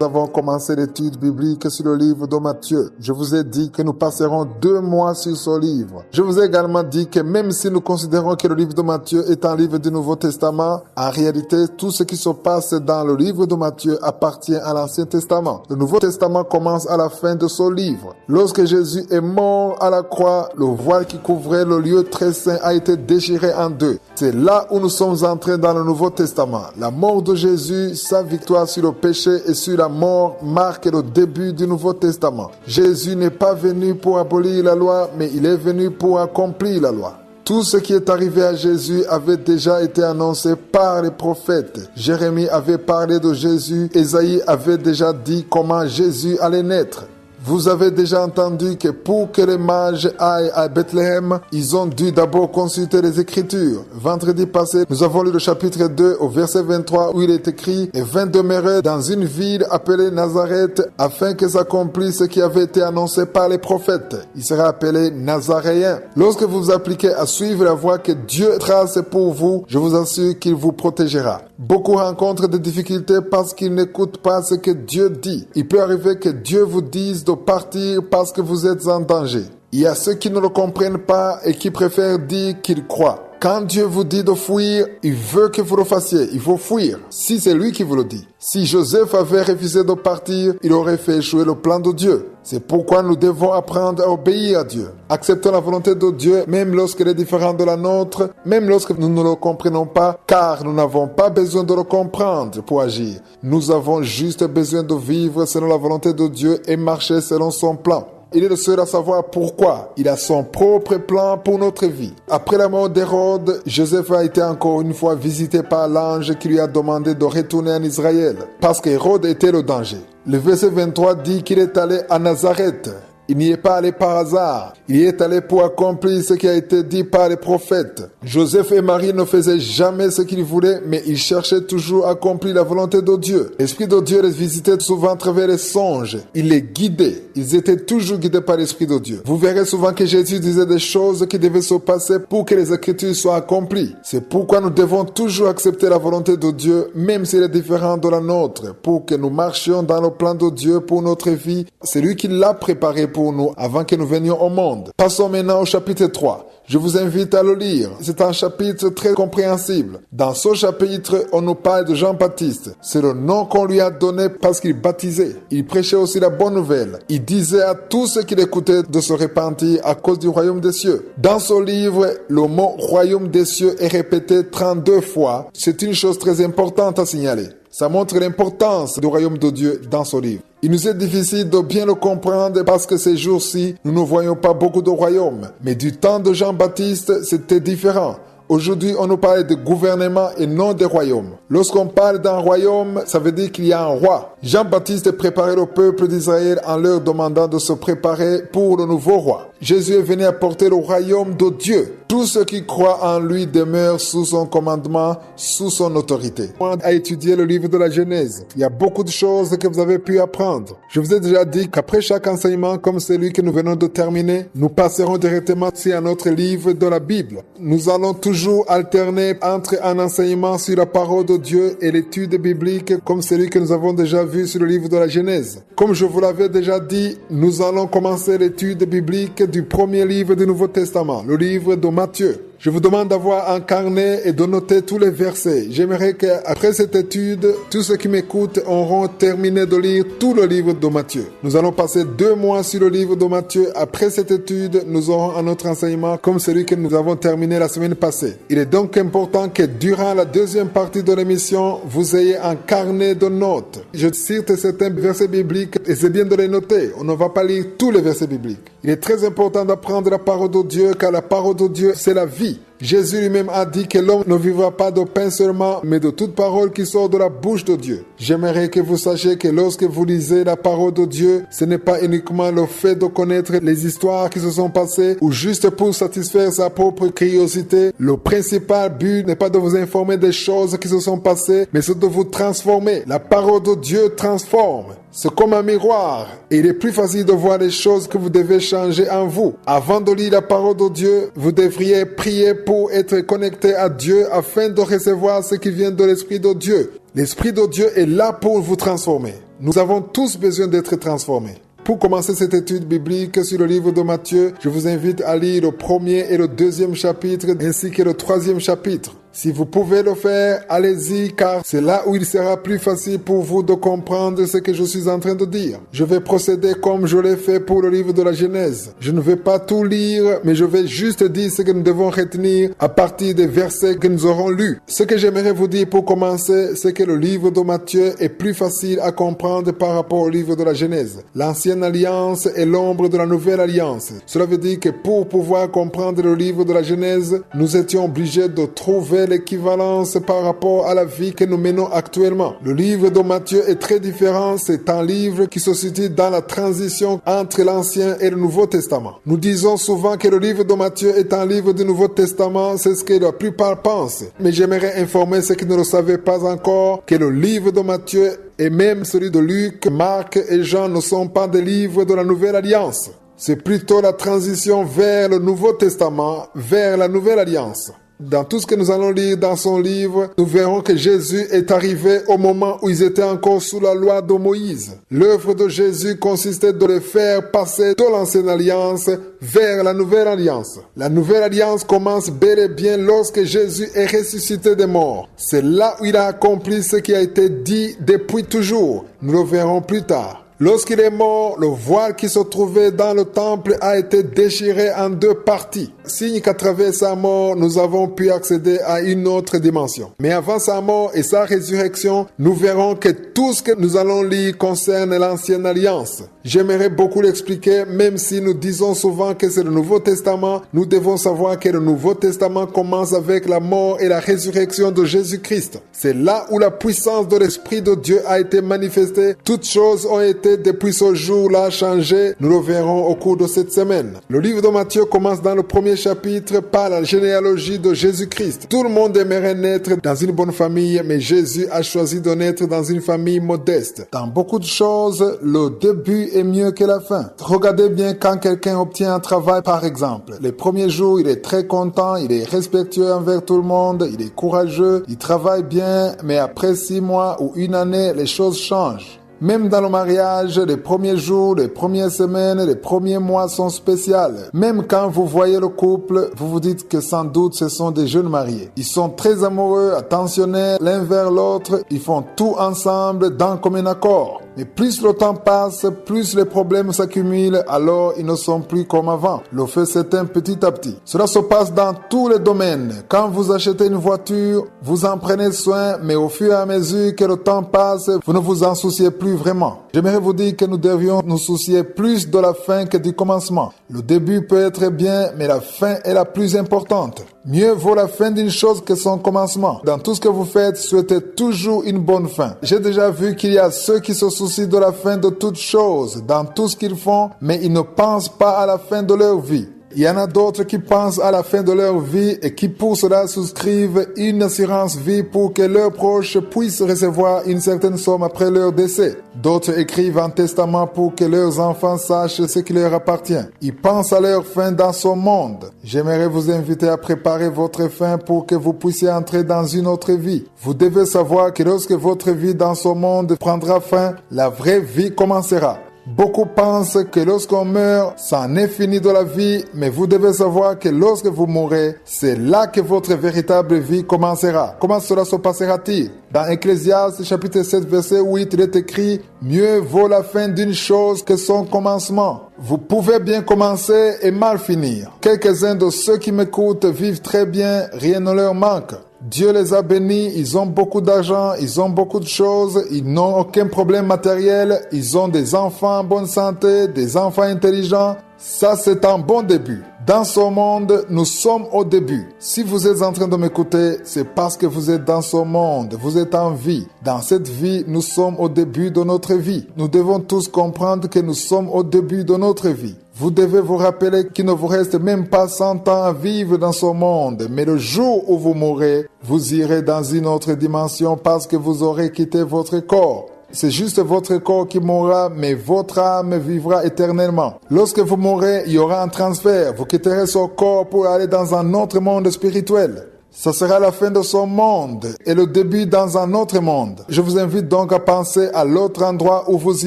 Nous avons commencé l'étude biblique sur le livre de Matthieu. Je vous ai dit que nous passerons 2 mois sur ce livre. Je vous ai également dit que même si nous considérons que le livre de Matthieu est un livre du Nouveau Testament, en réalité, tout ce qui se passe dans le livre de Matthieu appartient à l'Ancien Testament. Le Nouveau Testament commence à la fin de ce livre. Lorsque Jésus est mort à la croix, le voile qui couvrait le lieu très saint a été déchiré en 2. C'est là où nous sommes entrés dans le Nouveau Testament. La mort de Jésus, sa victoire sur le péché et sur la mort marque le début du Nouveau Testament. Jésus n'est pas venu pour abolir la loi, mais il est venu pour accomplir la loi. Tout ce qui est arrivé à Jésus avait déjà été annoncé par les prophètes. Jérémie avait parlé de Jésus, Ésaïe avait déjà dit comment Jésus allait naître. Vous avez déjà entendu que pour que les mages aillent à Bethléem, ils ont dû d'abord consulter les Écritures. Vendredi passé, nous avons lu le chapitre 2 au verset 23 où il est écrit « Et vint demeurer dans une ville appelée Nazareth afin que s'accomplisse ce qui avait été annoncé par les prophètes. Il sera appelé Nazaréen. » Lorsque vous vous appliquez à suivre la voie que Dieu trace pour vous, je vous assure qu'il vous protégera. Beaucoup rencontrent des difficultés parce qu'ils n'écoutent pas ce que Dieu dit. Il peut arriver que Dieu vous dise de partir parce que vous êtes en danger. Il y a ceux qui ne le comprennent pas et qui préfèrent dire qu'ils croient. Quand Dieu vous dit de fuir, il veut que vous le fassiez. Il faut fuir, si c'est lui qui vous le dit. Si Joseph avait refusé de partir, il aurait fait échouer le plan de Dieu. C'est pourquoi nous devons apprendre à obéir à Dieu. Acceptons la volonté de Dieu, même lorsqu'elle est différente de la nôtre, même lorsque nous ne le comprenons pas, car nous n'avons pas besoin de le comprendre pour agir. Nous avons juste besoin de vivre selon la volonté de Dieu et marcher selon son plan. Il est le seul à savoir pourquoi. Il a son propre plan pour notre vie. Après la mort d'Hérode, Joseph a été encore une fois visité par l'ange qui lui a demandé de retourner en Israël, parce qu'Hérode était le danger. Le verset 23 dit qu'il est allé à Nazareth. Il n'y est pas allé par hasard. Il y est allé pour accomplir ce qui a été dit par les prophètes. Joseph et Marie ne faisaient jamais ce qu'ils voulaient, mais ils cherchaient toujours à accomplir la volonté de Dieu. L'Esprit de Dieu les visitait souvent à travers les songes. Il les guidait. Ils étaient toujours guidés par l'Esprit de Dieu. Vous verrez souvent que Jésus disait des choses qui devaient se passer pour que les Écritures soient accomplies. C'est pourquoi nous devons toujours accepter la volonté de Dieu, même si elle est différente de la nôtre, pour que nous marchions dans le plan de Dieu pour notre vie. C'est lui qui l'a préparé pour nous avant que nous venions au monde. Passons maintenant au chapitre 3. Je vous invite à le lire. C'est un chapitre très compréhensible. Dans ce chapitre, on nous parle de Jean-Baptiste. C'est le nom qu'on lui a donné parce qu'il baptisait. Il prêchait aussi la bonne nouvelle. Il disait à tous ceux qui l'écoutaient de se repentir à cause du royaume des cieux. Dans ce livre, le mot royaume des cieux est répété 32 fois. C'est une chose très importante à signaler. Ça montre l'importance du royaume de Dieu dans ce livre. Il nous est difficile de bien le comprendre parce que ces jours-ci, nous ne voyons pas beaucoup de royaumes. Mais du temps de Jean-Baptiste, c'était différent. Aujourd'hui, on nous parle de gouvernement et non de royaume. Lorsqu'on parle d'un royaume, ça veut dire qu'il y a un roi. Jean-Baptiste préparait le peuple d'Israël en leur demandant de se préparer pour le nouveau roi. Jésus est venu apporter le royaume de Dieu. Tous ceux qui croient en lui demeurent sous son commandement, sous son autorité. On a étudié le livre de la Genèse. Il y a beaucoup de choses que vous avez pu apprendre. Je vous ai déjà dit qu'après chaque enseignement comme celui que nous venons de terminer, nous passerons directement sur un autre livre de la Bible. Nous allons toujours alterner entre un enseignement sur la parole de Dieu et l'étude biblique comme celui que nous avons déjà vu sur le livre de la Genèse. Comme je vous l'avais déjà dit, nous allons commencer l'étude biblique du premier livre du Nouveau Testament, le livre de Matthieu. Je vous demande d'avoir un carnet et de noter tous les versets. J'aimerais qu'après cette étude, tous ceux qui m'écoutent auront terminé de lire tout le livre de Matthieu. Nous allons passer 2 mois sur le livre de Matthieu. Après cette étude, nous aurons un autre enseignement comme celui que nous avons terminé la semaine passée. Il est donc important que durant la deuxième partie de l'émission, vous ayez un carnet de notes. Je cite certains versets bibliques et c'est bien de les noter. On ne va pas lire tous les versets bibliques. Il est très important d'apprendre la parole de Dieu car la parole de Dieu, c'est la vie. Jésus lui-même a dit que l'homme ne vivra pas de pain seulement, mais de toute parole qui sort de la bouche de Dieu. J'aimerais que vous sachiez que lorsque vous lisez la parole de Dieu, ce n'est pas uniquement le fait de connaître les histoires qui se sont passées ou juste pour satisfaire sa propre curiosité. Le principal but n'est pas de vous informer des choses qui se sont passées, mais c'est de vous transformer. La parole de Dieu transforme. C'est comme un miroir et il est plus facile de voir les choses que vous devez changer en vous. Avant de lire la parole de Dieu, vous devriez prier pour être connecté à Dieu afin de recevoir ce qui vient de l'Esprit de Dieu. L'Esprit de Dieu est là pour vous transformer. Nous avons tous besoin d'être transformés. Pour commencer cette étude biblique sur le livre de Matthieu, je vous invite à lire le premier et le deuxième chapitre ainsi que le troisième chapitre. Si vous pouvez le faire, allez-y car c'est là où il sera plus facile pour vous de comprendre ce que je suis en train de dire. Je vais procéder comme je l'ai fait pour le livre de la Genèse. Je ne vais pas tout lire, mais je vais juste dire ce que nous devons retenir à partir des versets que nous aurons lus. Ce que j'aimerais vous dire pour commencer, c'est que le livre de Matthieu est plus facile à comprendre par rapport au livre de la Genèse. L'ancienne alliance est l'ombre de la nouvelle alliance. Cela veut dire que pour pouvoir comprendre le livre de la Genèse, nous étions obligés de trouver l'équivalence par rapport à la vie que nous menons actuellement. Le livre de Matthieu est très différent. C'est un livre qui se situe dans la transition entre l'Ancien et le Nouveau Testament. Nous disons souvent que le livre de Matthieu est un livre du Nouveau Testament. C'est ce que la plupart pensent. Mais j'aimerais informer ceux qui ne le savaient pas encore que le livre de Matthieu et même celui de Luc, Marc et Jean ne sont pas des livres de la Nouvelle Alliance. C'est plutôt la transition vers le Nouveau Testament, vers la Nouvelle Alliance. Dans tout ce que nous allons lire dans son livre, nous verrons que Jésus est arrivé au moment où ils étaient encore sous la loi de Moïse. L'œuvre de Jésus consistait de les faire passer de l'ancienne alliance vers la nouvelle alliance. La nouvelle alliance commence bel et bien lorsque Jésus est ressuscité des morts. C'est là où il a accompli ce qui a été dit depuis toujours. Nous le verrons plus tard. Lorsqu'il est mort, le voile qui se trouvait dans le temple a été déchiré en 2 parties. Signe qu'à travers sa mort, nous avons pu accéder à une autre dimension. Mais avant sa mort et sa résurrection, nous verrons que tout ce que nous allons lire concerne l'ancienne alliance. J'aimerais beaucoup l'expliquer, même si nous disons souvent que c'est le Nouveau Testament, nous devons savoir que le Nouveau Testament commence avec la mort et la résurrection de Jésus-Christ. C'est là où la puissance de l'Esprit de Dieu a été manifestée. Toutes choses ont été depuis ce jour-là changées. Nous le verrons au cours de cette semaine. Le livre de Matthieu commence dans le premier chapitre par la généalogie de Jésus-Christ. Tout le monde aimerait naître dans une bonne famille, mais Jésus a choisi de naître dans une famille modeste. Dans beaucoup de choses, le début est mieux que la fin. Regardez bien quand quelqu'un obtient un travail, par exemple. Les premiers jours, il est très content, il est respectueux envers tout le monde, il est courageux, il travaille bien, mais après 6 mois ou une année, les choses changent. Même dans le mariage, les premiers jours, les premières semaines, les premiers mois sont spéciaux. Même quand vous voyez le couple, vous vous dites que sans doute ce sont des jeunes mariés. Ils sont très amoureux, attentionnés l'un vers l'autre. Ils font tout ensemble d'un commun accord. Mais plus le temps passe, plus les problèmes s'accumulent, alors ils ne sont plus comme avant. Le feu s'éteint petit à petit. Cela se passe dans tous les domaines. Quand vous achetez une voiture, vous en prenez soin, mais au fur et à mesure que le temps passe, vous ne vous en souciez plus vraiment. J'aimerais vous dire que nous devions nous soucier plus de la fin que du commencement. Le début peut être bien, mais la fin est la plus importante. Mieux vaut la fin d'une chose que son commencement. Dans tout ce que vous faites, souhaitez toujours une bonne fin. J'ai déjà vu qu'il y a ceux qui se soucient de la fin de toutes choses, dans tout ce qu'ils font, mais ils ne pensent pas à la fin de leur vie. Il y en a d'autres qui pensent à la fin de leur vie et qui pour cela souscrivent une assurance vie pour que leurs proches puissent recevoir une certaine somme après leur décès. D'autres écrivent un testament pour que leurs enfants sachent ce qui leur appartient. Ils pensent à leur fin dans ce monde. J'aimerais vous inviter à préparer votre fin pour que vous puissiez entrer dans une autre vie. Vous devez savoir que lorsque votre vie dans ce monde prendra fin, la vraie vie commencera. Beaucoup pensent que lorsqu'on meurt, c'en est fini de la vie, mais vous devez savoir que lorsque vous mourrez, c'est là que votre véritable vie commencera. Comment cela se passera-t-il? Dans Ecclésiaste chapitre 7 verset 8, il est écrit « Mieux vaut la fin d'une chose que son commencement ». Vous pouvez bien commencer et mal finir. Quelques-uns de ceux qui m'écoutent vivent très bien, rien ne leur manque. Dieu les a bénis, ils ont beaucoup d'argent, ils ont beaucoup de choses, ils n'ont aucun problème matériel, ils ont des enfants en bonne santé, des enfants intelligents. Ça, c'est un bon début. Dans ce monde, nous sommes au début. Si vous êtes en train de m'écouter, c'est parce que vous êtes dans ce monde, vous êtes en vie. Dans cette vie, nous sommes au début de notre vie. Nous devons tous comprendre que nous sommes au début de notre vie. Vous devez vous rappeler qu'il ne vous reste même pas 100 ans à vivre dans ce monde, mais le jour où vous mourrez, vous irez dans une autre dimension parce que vous aurez quitté votre corps. C'est juste votre corps qui mourra, mais votre âme vivra éternellement. Lorsque vous mourrez, il y aura un transfert. Vous quitterez ce corps pour aller dans un autre monde spirituel. Ce sera la fin de ce monde et le début dans un autre monde. Je vous invite donc à penser à l'autre endroit où vous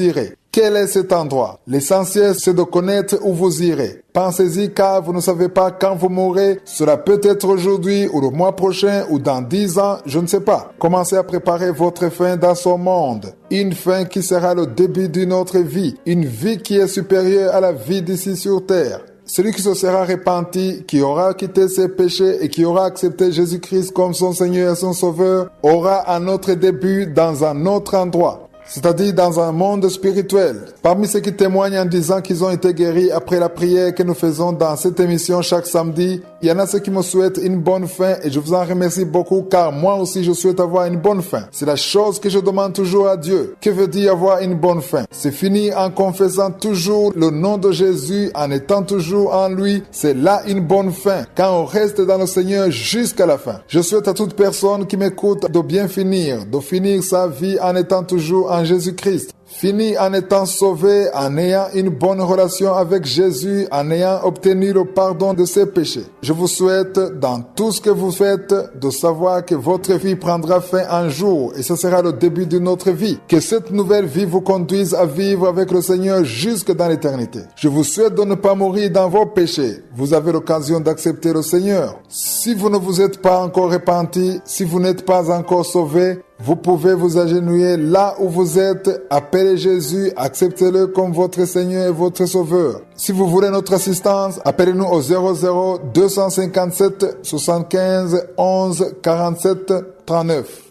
irez. Quel est cet endroit? L'essentiel, c'est de connaître où vous irez. Pensez-y car vous ne savez pas quand vous mourrez. Cela peut être aujourd'hui ou le mois prochain ou dans 10 ans, je ne sais pas. Commencez à préparer votre fin dans ce monde. Une fin qui sera le début d'une autre vie. Une vie qui est supérieure à la vie d'ici sur terre. Celui qui se sera repenti, qui aura quitté ses péchés et qui aura accepté Jésus-Christ comme son Seigneur et son Sauveur, aura un autre début dans un autre endroit. C'est-à-dire dans un monde spirituel. Parmi ceux qui témoignent en disant qu'ils ont été guéris après la prière que nous faisons dans cette émission chaque samedi, il y en a ceux qui me souhaitent une bonne fin et je vous en remercie beaucoup car moi aussi je souhaite avoir une bonne fin. C'est la chose que je demande toujours à Dieu. Que veut dire avoir une bonne fin? C'est finir en confessant toujours le nom de Jésus, en étant toujours en lui. C'est là une bonne fin, quand on reste dans le Seigneur jusqu'à la fin. Je souhaite à toute personne qui m'écoute de bien finir, de finir sa vie en étant toujours en Jésus-Christ. Fini en étant sauvé, en ayant une bonne relation avec Jésus, en ayant obtenu le pardon de ses péchés. Je vous souhaite, dans tout ce que vous faites, de savoir que votre vie prendra fin un jour et ce sera le début d'une autre vie. Que cette nouvelle vie vous conduise à vivre avec le Seigneur jusque dans l'éternité. Je vous souhaite de ne pas mourir dans vos péchés. Vous avez l'occasion d'accepter le Seigneur. Si vous ne vous êtes pas encore repenti, si vous n'êtes pas encore sauvé, Vous pouvez vous agenouiller là où vous êtes, appelez Jésus, acceptez-le comme votre Seigneur et votre Sauveur. Si vous voulez notre assistance, appelez-nous au 00 257 75 11 47 39.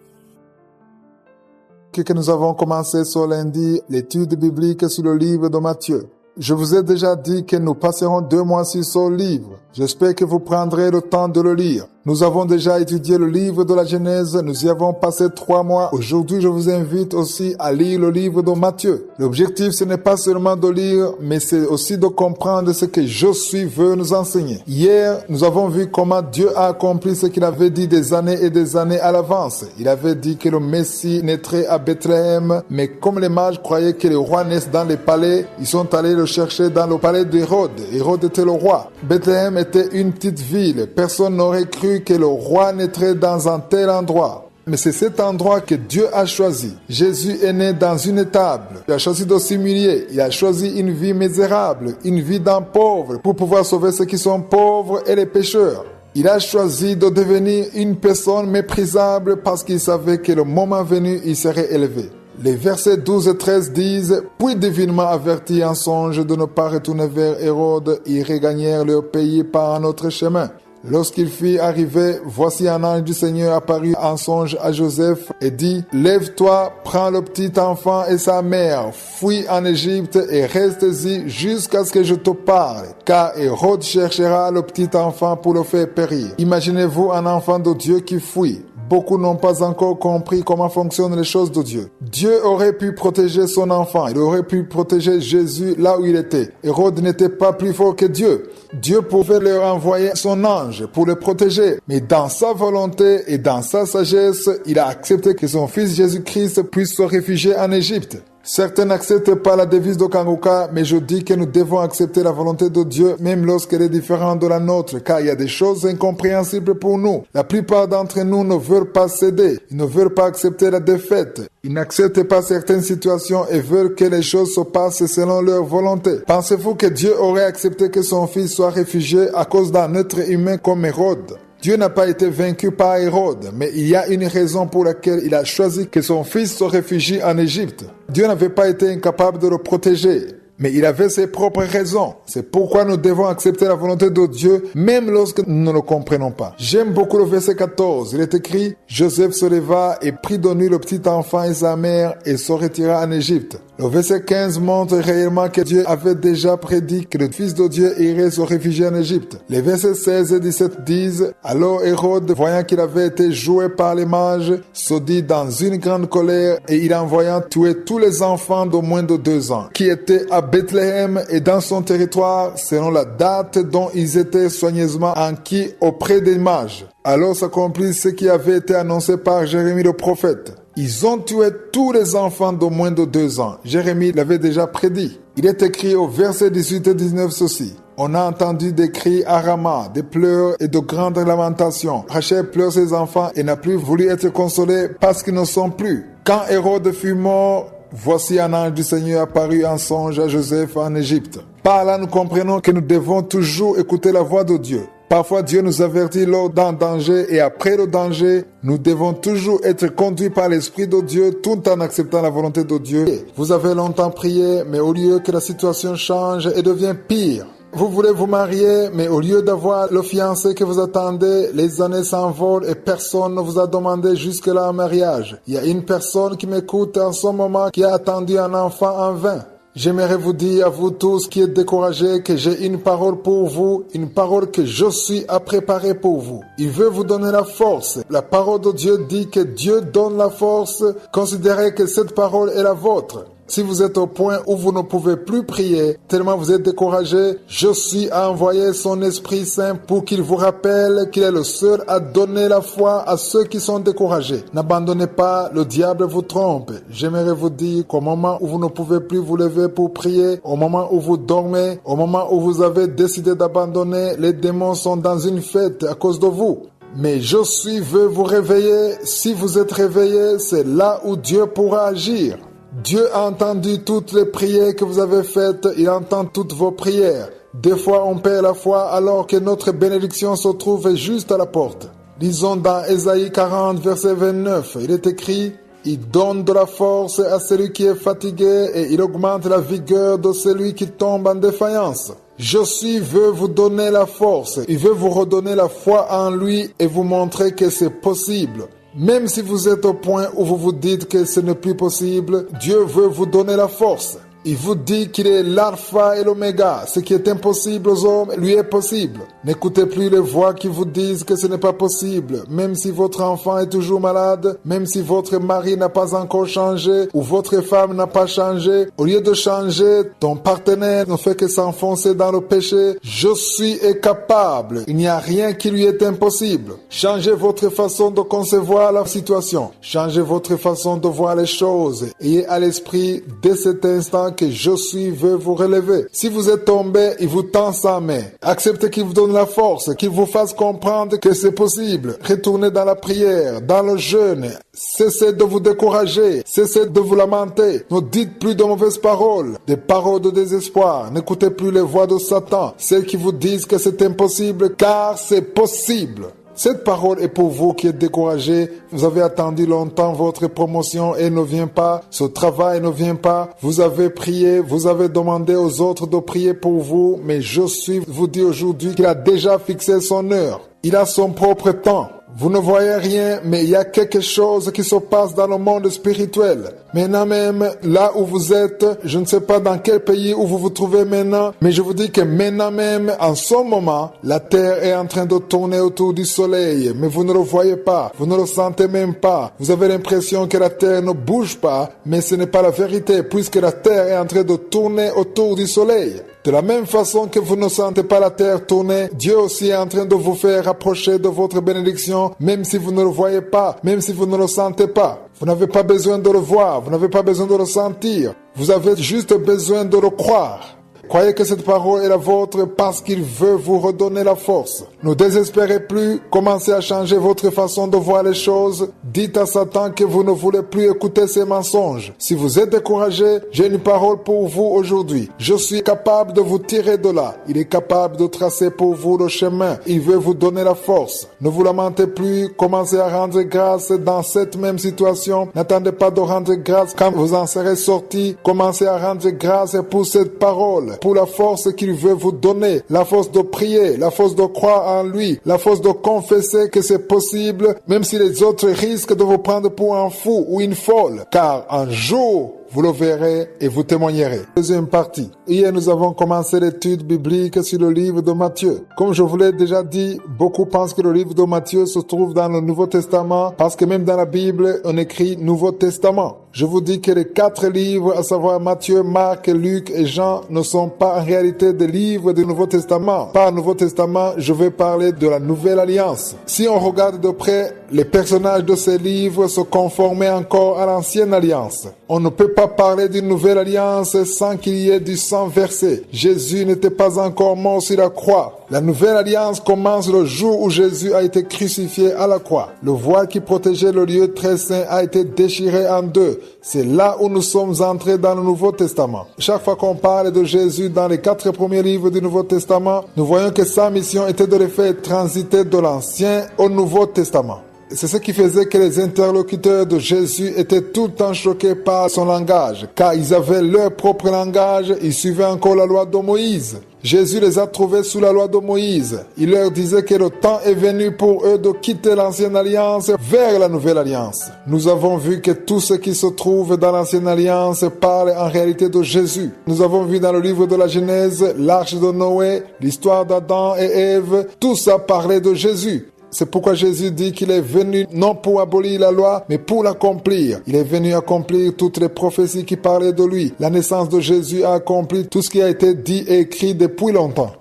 Que nous avons commencé ce lundi l'étude biblique sur le livre de Matthieu. Je vous ai déjà dit que nous passerons 2 mois sur ce livre. J'espère que vous prendrez le temps de le lire. Nous avons déjà étudié le livre de la Genèse, nous y avons passé 3 mois. Aujourd'hui, je vous invite aussi à lire le livre de Matthieu. L'objectif, ce n'est pas seulement de lire, mais c'est aussi de comprendre ce que Josué veut nous enseigner. Hier, nous avons vu comment Dieu a accompli ce qu'il avait dit des années et des années à l'avance. Il avait dit que le Messie naîtrait à Bethléem, mais comme les mages croyaient que le roi naisse dans les palais, ils sont allés le chercher dans le palais d'Hérode. Hérode était le roi. Bethléem était une petite ville. Personne n'aurait cru que le roi naîtrait dans un tel endroit. Mais c'est cet endroit que Dieu a choisi. Jésus est né dans une étable. Il a choisi de s'humilier. Il a choisi une vie misérable, une vie d'un pauvre, pour pouvoir sauver ceux qui sont pauvres et les pécheurs. Il a choisi de devenir une personne méprisable parce qu'il savait que le moment venu, il serait élevé. Les versets 12 et 13 disent « Puis divinement avertis en songe de ne pas retourner vers Hérode, ils regagnèrent leur pays par un autre chemin. Lorsqu'il fut arrivé, voici un ange du Seigneur apparut en songe à Joseph et dit « Lève-toi, prends le petit enfant et sa mère, fuis en Égypte et reste-y jusqu'à ce que je te parle, car Hérode cherchera le petit enfant pour le faire périr. » Imaginez-vous un enfant de Dieu qui fuit. Beaucoup n'ont pas encore compris comment fonctionnent les choses de Dieu. Dieu aurait pu protéger son enfant. Il aurait pu protéger Jésus là où il était. Hérode n'était pas plus fort que Dieu. Dieu pouvait leur envoyer son ange pour le protéger. Mais dans sa volonté et dans sa sagesse, il a accepté que son fils Jésus-Christ puisse se réfugier en Égypte. Certains n'acceptent pas la devise de Kanguka, mais je dis que nous devons accepter la volonté de Dieu, même lorsqu'elle est différente de la nôtre, car il y a des choses incompréhensibles pour nous. La plupart d'entre nous ne veulent pas céder, ils ne veulent pas accepter la défaite. Ils n'acceptent pas certaines situations et veulent que les choses se passent selon leur volonté. Pensez-vous que Dieu aurait accepté que son fils soit réfugié à cause d'un être humain comme Hérode? Dieu n'a pas été vaincu par Hérode, mais il y a une raison pour laquelle il a choisi que son fils se réfugie en Égypte. Dieu n'avait pas été incapable de le protéger, mais il avait ses propres raisons. C'est pourquoi nous devons accepter la volonté de Dieu, même lorsque nous ne le comprenons pas. J'aime beaucoup le verset 14. Il est écrit « Joseph se leva et prit de nuit le petit enfant et sa mère et se retira en Égypte. » Le verset 15 montre réellement que Dieu avait déjà prédit que le Fils de Dieu irait se réfugier en Égypte. Les versets 16 et 17 disent « Alors Hérode, voyant qu'il avait été joué par les mages, se dit dans une grande colère et il envoya tuer tous les enfants de moins de 2 ans, qui étaient à Bethléem et dans son territoire, selon la date dont ils étaient soigneusement enquis auprès des mages. Alors s'accomplit ce qui avait été annoncé par Jérémie le prophète. Ils ont tué tous les enfants de moins de 2 ans. Jérémie l'avait déjà prédit. Il est écrit au verset 18 et 19 ceci. On a entendu des cris à Rama, des pleurs et de grandes lamentations. Rachel pleure ses enfants et n'a plus voulu être consolée parce qu'ils ne sont plus. Quand Hérode fut mort, voici un ange du Seigneur apparu en songe à Joseph en Égypte. Par là, nous comprenons que nous devons toujours écouter la voix de Dieu. Parfois, Dieu nous avertit lors d'un danger et après le danger, nous devons toujours être conduits par l'Esprit de Dieu tout en acceptant la volonté de Dieu. Vous avez longtemps prié, mais au lieu que la situation change et devienne pire. Vous voulez vous marier, mais au lieu d'avoir le fiancé que vous attendez, les années s'envolent et personne ne vous a demandé jusque-là un mariage. Il y a une personne qui m'écoute en ce moment qui a attendu un enfant en vain. J'aimerais vous dire à vous tous qui êtes découragés que j'ai une parole pour vous, une parole que je suis à préparer pour vous. Il veut vous donner la force. La parole de Dieu dit que Dieu donne la force. Considérez que cette parole est la vôtre. Si vous êtes au point où vous ne pouvez plus prier, tellement vous êtes découragé, Josué a envoyé son Esprit Saint pour qu'il vous rappelle qu'il est le seul à donner la foi à ceux qui sont découragés. N'abandonnez pas, le diable vous trompe. J'aimerais vous dire qu'au moment où vous ne pouvez plus vous lever pour prier, au moment où vous dormez, au moment où vous avez décidé d'abandonner, les démons sont dans une fête à cause de vous. Mais Josué veut vous réveiller. Si vous êtes réveillé, c'est là où Dieu pourra agir. Dieu a entendu toutes les prières que vous avez faites, il entend toutes vos prières. Des fois, on perd la foi alors que notre bénédiction se trouve juste à la porte. Lisons dans Ésaïe 40, verset 29. Il est écrit: il donne de la force à celui qui est fatigué et il augmente la vigueur de celui qui tombe en défaillance. Jésus veut vous donner la force. Il veut vous redonner la foi en lui et vous montrer que c'est possible. Même si vous êtes au point où vous vous dites que ce n'est plus possible, Dieu veut vous donner la force. Il vous dit qu'il est l'alpha et l'oméga. Ce qui est impossible aux hommes, lui est possible. N'écoutez plus les voix qui vous disent que ce n'est pas possible. Même si votre enfant est toujours malade, même si votre mari n'a pas encore changé ou votre femme n'a pas changé, au lieu de changer, ton partenaire ne fait que s'enfoncer dans le péché. Jésus est capable. Il n'y a rien qui lui est impossible. Changez votre façon de concevoir la situation. Changez votre façon de voir les choses. Ayez à l'esprit dès cet instant que Jésus veut vous relever. Si vous êtes tombé, il vous tend sa main. Acceptez qu'il vous donne la force, qu'il vous fasse comprendre que c'est possible. Retournez dans la prière, dans le jeûne. Cessez de vous décourager. Cessez de vous lamenter. Ne dites plus de mauvaises paroles, des paroles de désespoir. N'écoutez plus les voix de Satan, celles qui vous disent que c'est impossible, car c'est possible. Cette parole est pour vous qui êtes découragés. Vous avez attendu longtemps votre promotion et elle ne vient pas. Ce travail ne vient pas. Vous avez prié, vous avez demandé aux autres de prier pour vous. Mais Jésus vous dit aujourd'hui qu'il a déjà fixé son heure. Il a son propre temps. Vous ne voyez rien, mais il y a quelque chose qui se passe dans le monde spirituel. Maintenant même, là où vous êtes, je ne sais pas dans quel pays où vous vous trouvez maintenant, mais je vous dis que maintenant même, en ce moment, la terre est en train de tourner autour du soleil, mais vous ne le voyez pas, vous ne le sentez même pas. Vous avez l'impression que la terre ne bouge pas, mais ce n'est pas la vérité, puisque la terre est en train de tourner autour du soleil. De la même façon que vous ne sentez pas la terre tourner, Dieu aussi est en train de vous faire rapprocher de votre bénédiction, même si vous ne le voyez pas, même si vous ne le sentez pas. Vous n'avez pas besoin de le voir, vous n'avez pas besoin de le sentir. Vous avez juste besoin de le croire. Croyez que cette parole est la vôtre parce qu'il veut vous redonner la force. Ne désespérez plus, commencez à changer votre façon de voir les choses. Dites à Satan que vous ne voulez plus écouter ses mensonges. Si vous êtes découragé, j'ai une parole pour vous aujourd'hui. Je suis capable de vous tirer de là. Il est capable de tracer pour vous le chemin. Il veut vous donner la force. Ne vous lamentez plus, commencez à rendre grâce dans cette même situation. N'attendez pas de rendre grâce quand vous en serez sortis. Commencez à rendre grâce pour cette parole, pour la force qu'il veut vous donner, la force de prier, la force de croire en lui, la force de confesser que c'est possible, même si les autres risquent de vous prendre pour un fou ou une folle, car un jour, vous le verrez et vous témoignerez. Deuxième partie. Hier, nous avons commencé l'étude biblique sur le livre de Matthieu. Comme je vous l'ai déjà dit, beaucoup pensent que le livre de Matthieu se trouve dans le Nouveau Testament parce que même dans la Bible, on écrit Nouveau Testament. Je vous dis que les 4 livres, à savoir Matthieu, Marc, Luc et Jean, ne sont pas en réalité des livres du Nouveau Testament. Par Nouveau Testament, je vais parler de la Nouvelle Alliance. Si on regarde de près, les personnages de ces livres se conformaient encore à l'Ancienne Alliance. On ne peut pas parler d'une Nouvelle Alliance sans qu'il y ait du sang versé. Jésus n'était pas encore mort sur la croix. La Nouvelle Alliance commence le jour où Jésus a été crucifié à la croix. Le voile qui protégeait le lieu très saint a été déchiré en deux. C'est là où nous sommes entrés dans le Nouveau Testament. Chaque fois qu'on parle de Jésus dans les 4 premiers livres du Nouveau Testament, nous voyons que sa mission était de le faire transiter de l'Ancien au Nouveau Testament. C'est ce qui faisait que les interlocuteurs de Jésus étaient tout le temps choqués par son langage, car ils avaient leur propre langage, ils suivaient encore la loi de Moïse. Jésus les a trouvés sous la loi de Moïse. Il leur disait que le temps est venu pour eux de quitter l'ancienne alliance vers la nouvelle alliance. Nous avons vu que tout ce qui se trouve dans l'ancienne alliance parle en réalité de Jésus. Nous avons vu dans le livre de la Genèse, l'arche de Noé, l'histoire d'Adam et Ève, tout ça parlait de Jésus. C'est pourquoi Jésus dit qu'il est venu non pour abolir la loi, mais pour l'accomplir. Il est venu accomplir toutes les prophéties qui parlaient de lui. La naissance de Jésus a accompli tout ce qui a été dit et écrit depuis longtemps.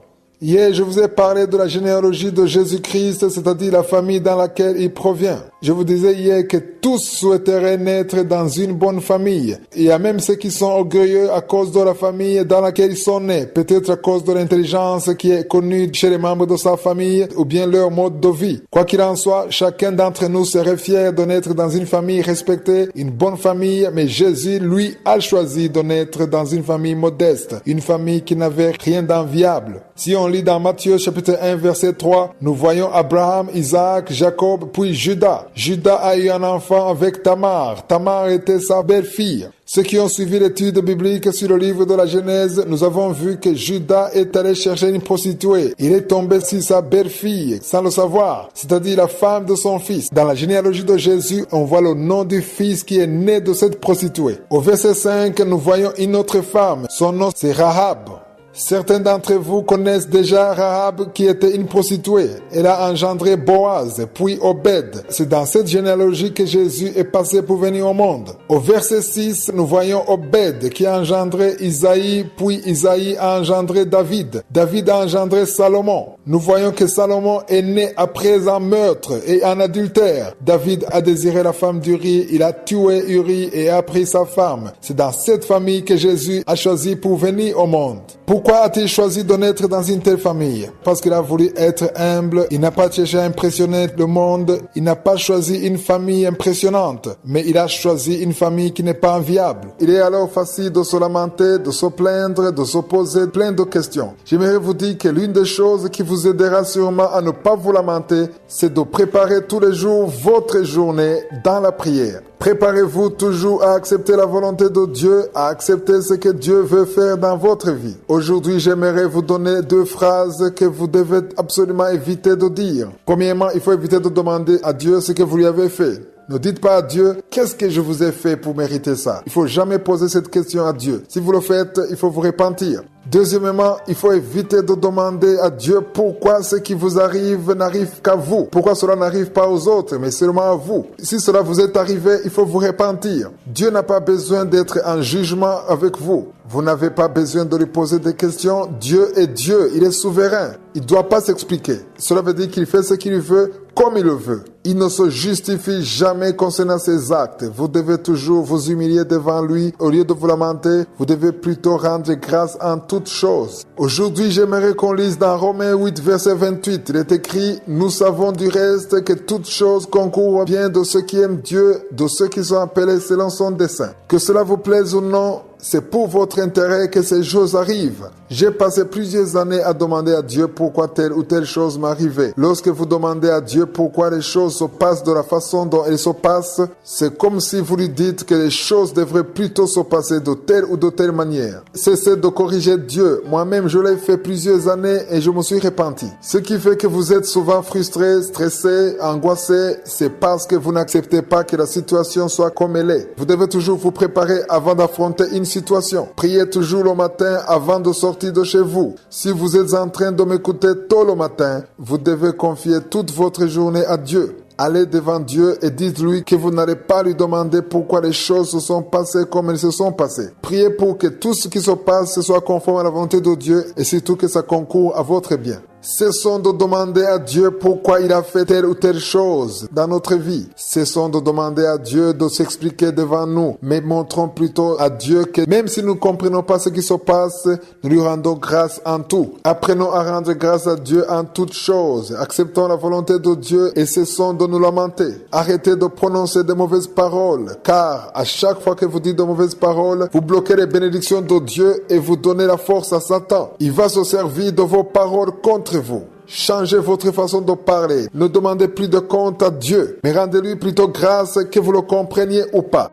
Hier, je vous ai parlé de la généalogie de Jésus-Christ, c'est-à-dire la famille dans laquelle il provient. Je vous disais hier que tous souhaiteraient naître dans une bonne famille. Il y a même ceux qui sont orgueilleux à cause de la famille dans laquelle ils sont nés, peut-être à cause de l'intelligence qui est connue chez les membres de sa famille ou bien leur mode de vie. Quoi qu'il en soit, chacun d'entre nous serait fier de naître dans une famille respectée, une bonne famille, mais Jésus, lui, a choisi de naître dans une famille modeste, une famille qui n'avait rien d'enviable. Si on lit dans Matthieu chapitre 1 verset 3, nous voyons Abraham, Isaac, Jacob, puis Judas. Judas a eu un enfant avec Tamar. Tamar était sa belle-fille. Ceux qui ont suivi l'étude biblique sur le livre de la Genèse, nous avons vu que Judas est allé chercher une prostituée. Il est tombé sur sa belle-fille, sans le savoir, c'est-à-dire la femme de son fils. Dans la généalogie de Jésus, on voit le nom du fils qui est né de cette prostituée. Au verset 5, nous voyons une autre femme. Son nom, c'est Rahab. Certains d'entre vous connaissent déjà Rahab qui était une prostituée. Elle a engendré Boaz, puis Obed. C'est dans cette généalogie que Jésus est passé pour venir au monde. Au verset 6, nous voyons Obed qui a engendré Isaïe, puis Isaïe a engendré David. David a engendré Salomon. Nous voyons que Salomon est né après un meurtre et un adultère. David a désiré la femme d'Uri, il a tué Uri et a pris sa femme. C'est dans cette famille que Jésus a choisi pour venir au monde. Pourquoi a-t-il choisi de naître dans une telle famille? Parce qu'il a voulu être humble, il n'a pas cherché à impressionner le monde, il n'a pas choisi une famille impressionnante, mais il a choisi une famille qui n'est pas enviable. Il est alors facile de se lamenter, de se plaindre, de se poser plein de questions. J'aimerais vous dire que l'une des choses qui vous aidera sûrement à ne pas vous lamenter, c'est de préparer tous les jours votre journée dans la prière. Préparez-vous toujours à accepter la volonté de Dieu, à accepter ce que Dieu veut faire dans votre vie. Aujourd'hui, j'aimerais vous donner 2 phrases que vous devez absolument éviter de dire. Premièrement, il faut éviter de demander à Dieu ce que vous lui avez fait. Ne dites pas à Dieu, qu'est-ce que je vous ai fait pour mériter ça? Il faut jamais poser cette question à Dieu. Si vous le faites, il faut vous repentir. Deuxièmement, il faut éviter de demander à Dieu pourquoi ce qui vous arrive n'arrive qu'à vous. Pourquoi cela n'arrive pas aux autres, mais seulement à vous. Si cela vous est arrivé, il faut vous repentir. Dieu n'a pas besoin d'être en jugement avec vous. Vous n'avez pas besoin de lui poser des questions. Dieu est Dieu, il est souverain. Il ne doit pas s'expliquer. Cela veut dire qu'il fait ce qu'il veut comme il le veut. Il ne se justifie jamais concernant ses actes. Vous devez toujours vous humilier devant lui. Au lieu de vous lamenter, vous devez plutôt rendre grâce en toutes choses. Aujourd'hui, j'aimerais qu'on lise dans Romains 8, verset 28. Il est écrit, « Nous savons du reste que toutes choses concourent bien de ceux qui aiment Dieu, de ceux qui sont appelés selon son dessein. Que cela vous plaise ou non, c'est pour votre intérêt que ces choses arrivent. J'ai passé plusieurs années à demander à Dieu pourquoi telle ou telle chose m'arrivait. Lorsque vous demandez à Dieu pourquoi les choses se passent de la façon dont elles se passent, c'est comme si vous lui dites que les choses devraient plutôt se passer de telle ou de telle manière. Cessez de corriger Dieu. Moi-même, je l'ai fait plusieurs années et je me suis repenti. Ce qui fait que vous êtes souvent frustré, stressé, angoissé, c'est parce que vous n'acceptez pas que la situation soit comme elle est. Vous devez toujours vous préparer avant d'affronter une situation. Priez toujours le matin avant de sortir de chez vous. Si vous êtes en train de m'écouter tôt le matin, vous devez confier toute votre journée à Dieu. Allez devant Dieu et dites-lui que vous n'allez pas lui demander pourquoi les choses se sont passées comme elles se sont passées. Priez pour que tout ce qui se passe soit conforme à la volonté de Dieu et surtout que ça concourt à votre bien. Cessons de demander à Dieu pourquoi il a fait telle ou telle chose dans notre vie. Cessons de demander à Dieu de s'expliquer devant nous, mais montrons plutôt à Dieu que même si nous ne comprenons pas ce qui se passe, nous lui rendons grâce en tout. Apprenons à rendre grâce à Dieu en toutes choses. Acceptons la volonté de Dieu et cessons de nous lamenter. Arrêtez de prononcer de mauvaises paroles, car à chaque fois que vous dites de mauvaises paroles, vous bloquez les bénédictions de Dieu et vous donnez la force à Satan. Il va se servir de vos paroles contre vous. Changez votre façon de parler. Ne demandez plus de compte à Dieu, mais rendez-lui plutôt grâce que vous le compreniez ou pas.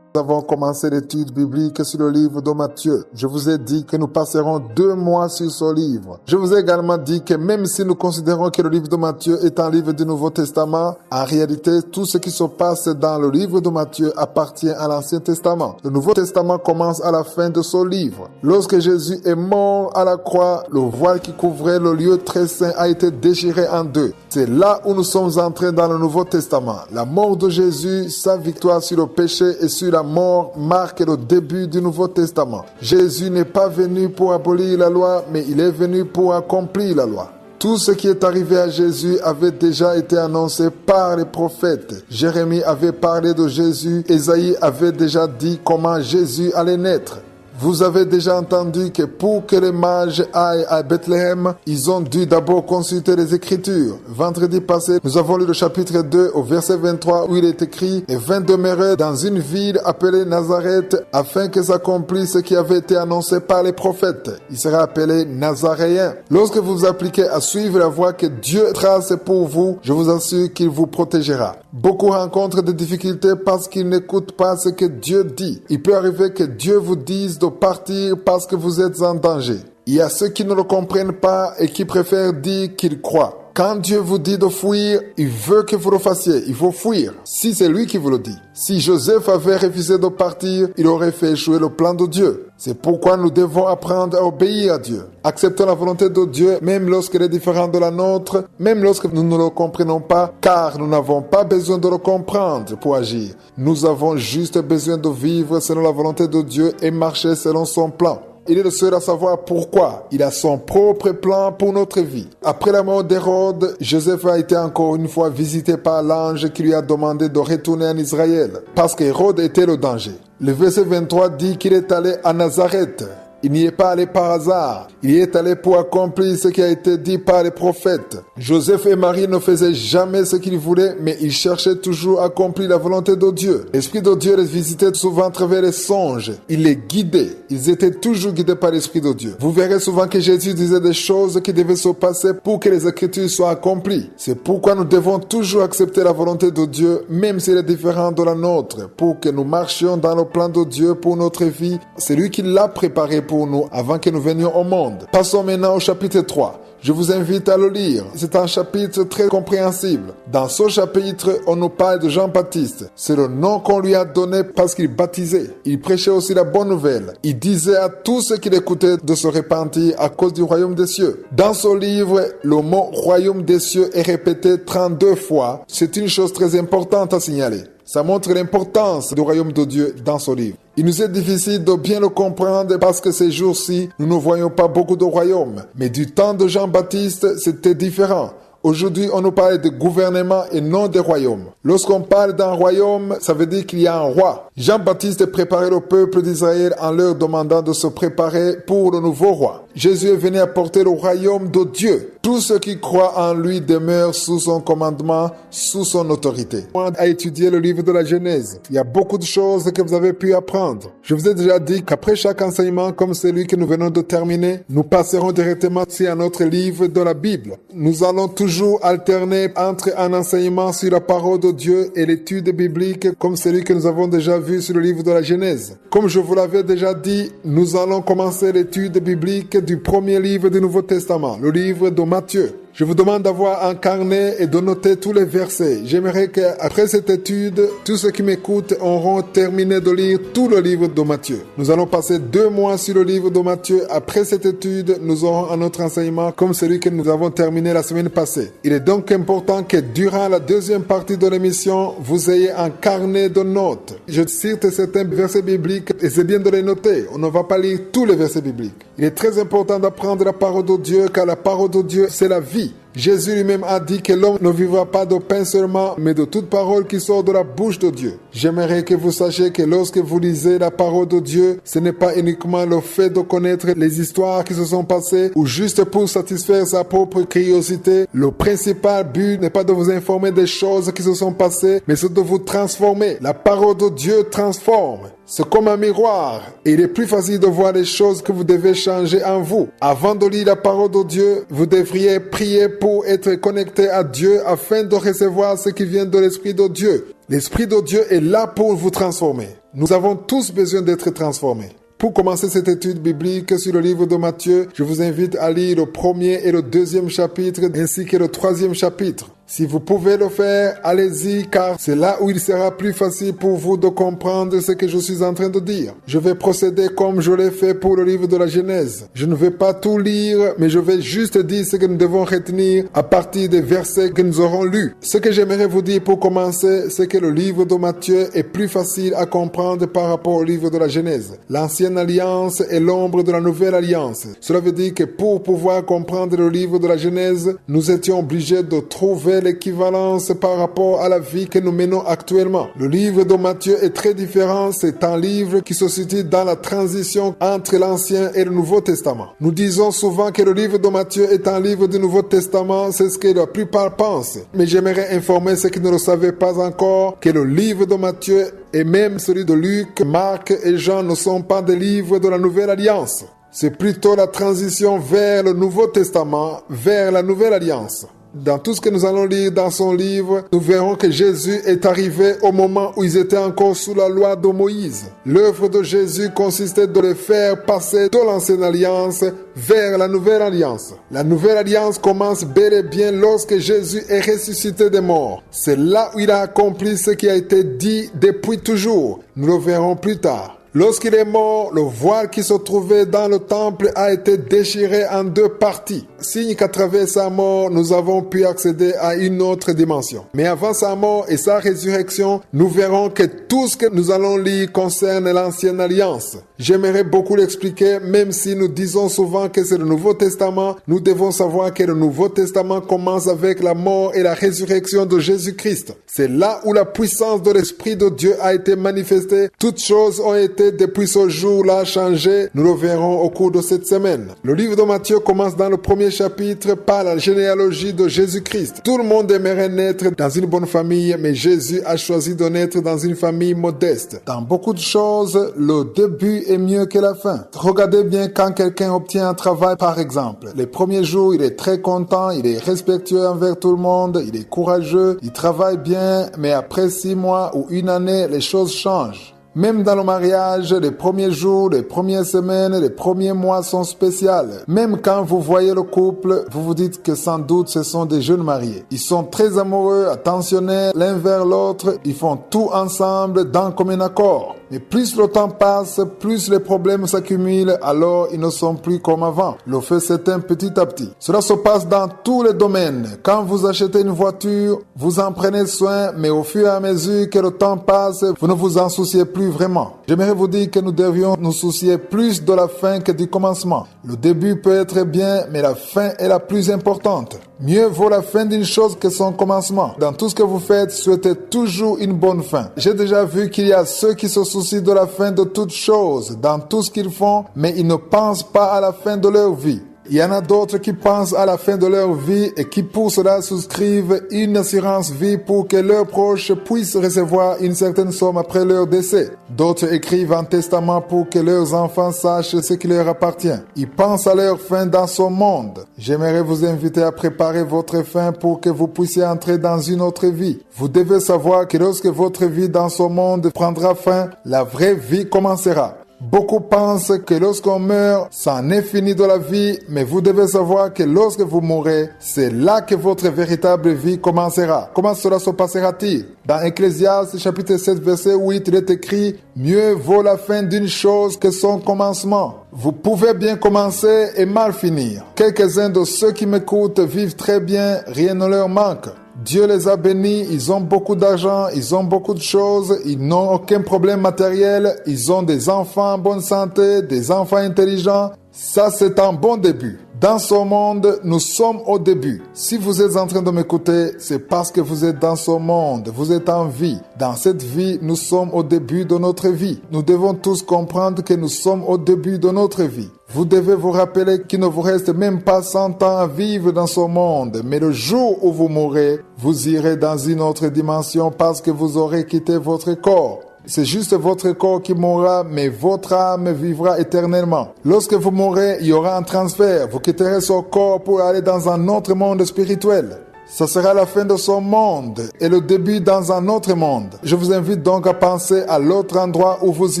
Nous avons commencé l'étude biblique sur le livre de Matthieu. Je vous ai dit que nous passerons 2 mois sur ce livre. Je vous ai également dit que même si nous considérons que le livre de Matthieu est un livre du Nouveau Testament, en réalité, tout ce qui se passe dans le livre de Matthieu appartient à l'Ancien Testament. Le Nouveau Testament commence à la fin de ce livre. Lorsque Jésus est mort à la croix, le voile qui couvrait le lieu très saint a été déchiré en 2. C'est là où nous sommes entrés dans le Nouveau Testament. La mort de Jésus, sa victoire sur le péché et sur la mort marque le début du Nouveau Testament. Jésus n'est pas venu pour abolir la loi, mais il est venu pour accomplir la loi. Tout ce qui est arrivé à Jésus avait déjà été annoncé par les prophètes. Jérémie avait parlé de Jésus, Ésaïe avait déjà dit comment Jésus allait naître. Vous avez déjà entendu que pour que les mages aillent à Bethléem, ils ont dû d'abord consulter les Écritures. Vendredi passé, nous avons lu le chapitre 2 au verset 23 où il est écrit « Et vint demeurer dans une ville appelée Nazareth afin que s'accomplisse ce qui avait été annoncé par les prophètes. Il sera appelé Nazaréen. » Lorsque vous vous appliquez à suivre la voie que Dieu trace pour vous, je vous assure qu'il vous protégera. Beaucoup rencontrent des difficultés parce qu'ils n'écoutent pas ce que Dieu dit. Il peut arriver que Dieu vous dise de partir parce que vous êtes en danger. Il y a ceux qui ne le comprennent pas et qui préfèrent dire qu'ils croient. Quand Dieu vous dit de fuir, il veut que vous le fassiez. Il faut fuir, si c'est lui qui vous le dit. Si Joseph avait refusé de partir, il aurait fait échouer le plan de Dieu. C'est pourquoi nous devons apprendre à obéir à Dieu. Acceptons la volonté de Dieu, même lorsqu'elle est différente de la nôtre, même lorsque nous ne le comprenons pas, car nous n'avons pas besoin de le comprendre pour agir. Nous avons juste besoin de vivre selon la volonté de Dieu et marcher selon son plan. Il est le seul à savoir pourquoi. Il a son propre plan pour notre vie. Après la mort d'Hérode, Joseph a été encore une fois visité par l'ange qui lui a demandé de retourner en Israël, parce qu'Hérode était le danger. Le verset 23 dit qu'il est allé à Nazareth. Il n'y est pas allé par hasard. Il y est allé pour accomplir ce qui a été dit par les prophètes. Joseph et Marie ne faisaient jamais ce qu'ils voulaient, mais ils cherchaient toujours à accomplir la volonté de Dieu. L'Esprit de Dieu les visitait souvent à travers les songes. Il les guidait. Ils étaient toujours guidés par l'Esprit de Dieu. Vous verrez souvent que Jésus disait des choses qui devaient se passer pour que les Écritures soient accomplies. C'est pourquoi nous devons toujours accepter la volonté de Dieu, même si elle est différente de la nôtre, pour que nous marchions dans le plan de Dieu pour notre vie. C'est lui qui l'a préparé pour nous avant que nous venions au monde. Passons maintenant au chapitre 3. Je vous invite à le lire. C'est un chapitre très compréhensible. Dans ce chapitre, on nous parle de Jean-Baptiste. C'est le nom qu'on lui a donné parce qu'il baptisait. Il prêchait aussi la bonne nouvelle. Il disait à tous ceux qui l'écoutaient de se repentir à cause du royaume des cieux. Dans ce livre, le mot royaume des cieux est répété 32 fois. C'est une chose très importante à signaler. Ça montre l'importance du royaume de Dieu dans ce livre. Il nous est difficile de bien le comprendre parce que ces jours-ci, nous ne voyons pas beaucoup de royaumes. Mais du temps de Jean-Baptiste, c'était différent. Aujourd'hui, on nous parle de gouvernement et non de royaume. Lorsqu'on parle d'un royaume, ça veut dire qu'il y a un roi. Jean-Baptiste préparait le peuple d'Israël en leur demandant de se préparer pour le nouveau roi. Jésus est venu apporter le royaume de Dieu. Tous ceux qui croient en lui demeurent sous son commandement, sous son autorité. On a étudié le livre de la Genèse. Il y a beaucoup de choses que vous avez pu apprendre. Je vous ai déjà dit qu'après chaque enseignement comme celui que nous venons de terminer, nous passerons directement à notre livre de la Bible. Nous allons toujours alterner entre un enseignement sur la parole de Dieu et l'étude biblique comme celui que nous avons déjà vu sur le livre de la Genèse. Comme je vous l'avais déjà dit, nous allons commencer l'étude biblique du premier livre du Nouveau Testament, le livre de Matthieu. Je vous demande d'avoir un carnet et de noter tous les versets. J'aimerais qu'après cette étude, tous ceux qui m'écoutent auront terminé de lire tout le livre de Matthieu. Nous allons passer 2 mois sur le livre de Matthieu. Après cette étude, nous aurons un autre enseignement comme celui que nous avons terminé la semaine passée. Il est donc important que durant la deuxième partie de l'émission, vous ayez un carnet de notes. Je cite certains versets bibliques et c'est bien de les noter. On ne va pas lire tous les versets bibliques. Il est très important d'apprendre la parole de Dieu car la parole de Dieu, c'est la vie. Jésus lui-même a dit que l'homme ne vivra pas de pain seulement, mais de toute parole qui sort de la bouche de Dieu. J'aimerais que vous sachiez que lorsque vous lisez la parole de Dieu, ce n'est pas uniquement le fait de connaître les histoires qui se sont passées ou juste pour satisfaire sa propre curiosité. Le principal but n'est pas de vous informer des choses qui se sont passées, mais c'est de vous transformer. La parole de Dieu transforme. C'est comme un miroir. Et il est plus facile de voir les choses que vous devez changer en vous. Avant de lire la parole de Dieu, vous devriez prier pour être connecté à Dieu afin de recevoir ce qui vient de l'Esprit de Dieu. L'Esprit de Dieu est là pour vous transformer. Nous avons tous besoin d'être transformés. Pour commencer cette étude biblique sur le livre de Matthieu, je vous invite à lire le premier et le deuxième chapitre ainsi que le troisième chapitre. Si vous pouvez le faire, allez-y, car c'est là où il sera plus facile pour vous de comprendre ce que je suis en train de dire. Je vais procéder comme je l'ai fait pour le livre de la Genèse. Je ne vais pas tout lire, mais je vais juste dire ce que nous devons retenir à partir des versets que nous aurons lus. Ce que j'aimerais vous dire pour commencer, c'est que le livre de Matthieu est plus facile à comprendre par rapport au livre de la Genèse. L'ancienne alliance est l'ombre de la nouvelle alliance. Cela veut dire que pour pouvoir comprendre le livre de la Genèse, nous étions obligés de trouver l'équivalence par rapport à la vie que nous menons actuellement. Le livre de Matthieu est très différent. C'est un livre qui se situe dans la transition entre l'Ancien et le Nouveau Testament. Nous disons souvent que le livre de Matthieu est un livre du Nouveau Testament. C'est ce que la plupart pensent. Mais j'aimerais informer ceux qui ne le savaient pas encore que le livre de Matthieu et même celui de Luc, Marc et Jean ne sont pas des livres de la Nouvelle Alliance. C'est plutôt la transition vers le Nouveau Testament, vers la Nouvelle Alliance. Dans tout ce que nous allons lire dans son livre, nous verrons que Jésus est arrivé au moment où ils étaient encore sous la loi de Moïse. L'œuvre de Jésus consistait de les faire passer de l'ancienne alliance vers la nouvelle alliance. La nouvelle alliance commence bel et bien lorsque Jésus est ressuscité des morts. C'est là où il a accompli ce qui a été dit depuis toujours. Nous le verrons plus tard. Lorsqu'il est mort, le voile qui se trouvait dans le temple a été déchiré en deux parties. Signe qu'à travers sa mort, nous avons pu accéder à une autre dimension. Mais avant sa mort et sa résurrection, nous verrons que tout ce que nous allons lire concerne l'ancienne alliance. J'aimerais beaucoup l'expliquer, même si nous disons souvent que c'est le Nouveau Testament, nous devons savoir que le Nouveau Testament commence avec la mort et la résurrection de Jésus-Christ. C'est là où la puissance de l'Esprit de Dieu a été manifestée. Toutes choses ont été depuis ce jour-là changées. Nous le verrons au cours de cette semaine. Le livre de Matthieu commence dans le premier chapitre par la généalogie de Jésus-Christ. Tout le monde aimerait naître dans une bonne famille, mais Jésus a choisi de naître dans une famille modeste. Dans beaucoup de choses, le début est mieux que la fin. Regardez bien quand quelqu'un obtient un travail, par exemple. Les premiers jours, il est très content, il est respectueux envers tout le monde, il est courageux, il travaille bien, mais après 6 mois ou une année, les choses changent. Même dans le mariage, les premiers jours, les premières semaines, les premiers mois sont spéciaux. Même quand vous voyez le couple, vous vous dites que sans doute ce sont des jeunes mariés. Ils sont très amoureux, attentionnés l'un vers l'autre. Ils font tout ensemble d'un commun accord. Mais plus le temps passe, plus les problèmes s'accumulent, alors ils ne sont plus comme avant. Le feu s'éteint petit à petit. Cela se passe dans tous les domaines. Quand vous achetez une voiture, vous en prenez soin, mais au fur et à mesure que le temps passe, vous ne vous en souciez plus vraiment. J'aimerais vous dire que nous devions nous soucier plus de la fin que du commencement. Le début peut être bien, mais la fin est la plus importante. Mieux vaut la fin d'une chose que son commencement. Dans tout ce que vous faites, souhaitez toujours une bonne fin. J'ai déjà vu qu'il y a ceux qui se soucient de la fin de toutes choses, dans tout ce qu'ils font, mais ils ne pensent pas à la fin de leur vie. Il y en a d'autres qui pensent à la fin de leur vie et qui pour cela souscrivent une assurance vie pour que leurs proches puissent recevoir une certaine somme après leur décès. D'autres écrivent un testament pour que leurs enfants sachent ce qui leur appartient. Ils pensent à leur fin dans ce monde. J'aimerais vous inviter à préparer votre fin pour que vous puissiez entrer dans une autre vie. Vous devez savoir que lorsque votre vie dans ce monde prendra fin, la vraie vie commencera. Beaucoup pensent que lorsqu'on meurt, c'en est fini de la vie, mais vous devez savoir que lorsque vous mourrez, c'est là que votre véritable vie commencera. Comment cela se passera-t-il? Dans Ecclésiaste chapitre 7 verset 8, il est écrit « Mieux vaut la fin d'une chose que son commencement ». Vous pouvez bien commencer et mal finir. Quelques-uns de ceux qui m'écoutent vivent très bien, rien ne leur manque. Dieu les a bénis, ils ont beaucoup d'argent, ils ont beaucoup de choses, ils n'ont aucun problème matériel, ils ont des enfants en bonne santé, des enfants intelligents. Ça, c'est un bon début. Dans ce monde, nous sommes au début. Si vous êtes en train de m'écouter, c'est parce que vous êtes dans ce monde, vous êtes en vie. Dans cette vie, nous sommes au début de notre vie. Nous devons tous comprendre que nous sommes au début de notre vie. Vous devez vous rappeler qu'il ne vous reste même pas 100 ans à vivre dans ce monde, mais le jour où vous mourrez, vous irez dans une autre dimension parce que vous aurez quitté votre corps. C'est juste votre corps qui mourra, mais votre âme vivra éternellement. Lorsque vous mourrez, il y aura un transfert. Vous quitterez ce corps pour aller dans un autre monde spirituel. Ça sera la fin de ce monde et le début dans un autre monde. Je vous invite donc à penser à l'autre endroit où vous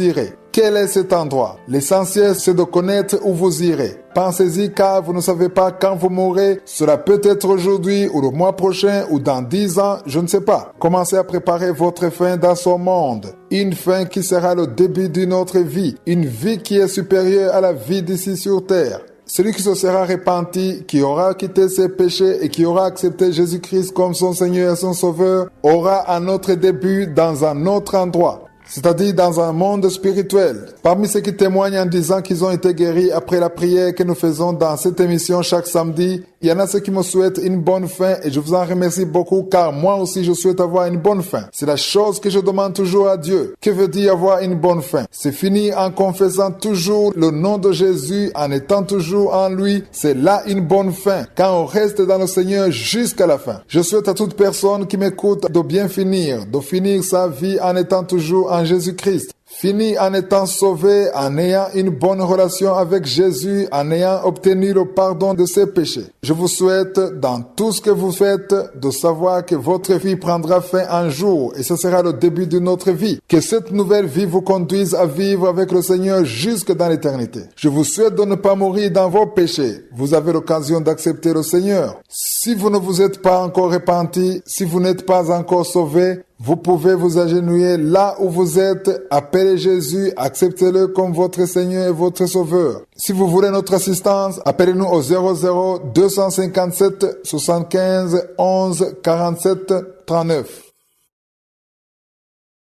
irez. Quel est cet endroit? L'essentiel, c'est de connaître où vous irez. Pensez-y car vous ne savez pas quand vous mourrez. Cela peut être aujourd'hui ou le mois prochain ou dans 10 ans, je ne sais pas. Commencez à préparer votre fin dans ce monde. Une fin qui sera le début d'une autre vie. Une vie qui est supérieure à la vie d'ici sur terre. Celui qui se sera repenti, qui aura quitté ses péchés et qui aura accepté Jésus-Christ comme son Seigneur et son Sauveur, aura un autre début dans un autre endroit. C'est-à-dire dans un monde spirituel. Parmi ceux qui témoignent en disant qu'ils ont été guéris après la prière que nous faisons dans cette émission chaque samedi, il y en a ceux qui me souhaitent une bonne fin et je vous en remercie beaucoup car moi aussi je souhaite avoir une bonne fin. C'est la chose que je demande toujours à Dieu. Que veut dire avoir une bonne fin? C'est finir en confessant toujours le nom de Jésus, en étant toujours en lui. C'est là une bonne fin, quand on reste dans le Seigneur jusqu'à la fin. Je souhaite à toute personne qui m'écoute de bien finir, de finir sa vie en étant toujours en Jésus-Christ. Fini en étant sauvé, en ayant une bonne relation avec Jésus, en ayant obtenu le pardon de ses péchés. Je vous souhaite, dans tout ce que vous faites, de savoir que votre vie prendra fin un jour et ce sera le début d'une autre vie. Que cette nouvelle vie vous conduise à vivre avec le Seigneur jusque dans l'éternité. Je vous souhaite de ne pas mourir dans vos péchés. Vous avez l'occasion d'accepter le Seigneur. Si vous ne vous êtes pas encore repenti, si vous n'êtes pas encore sauvé, vous pouvez vous agenouiller là où vous êtes, appelez Jésus, acceptez-le comme votre Seigneur et votre Sauveur. Si vous voulez notre assistance, appelez-nous au 00 257 75 11 47 39.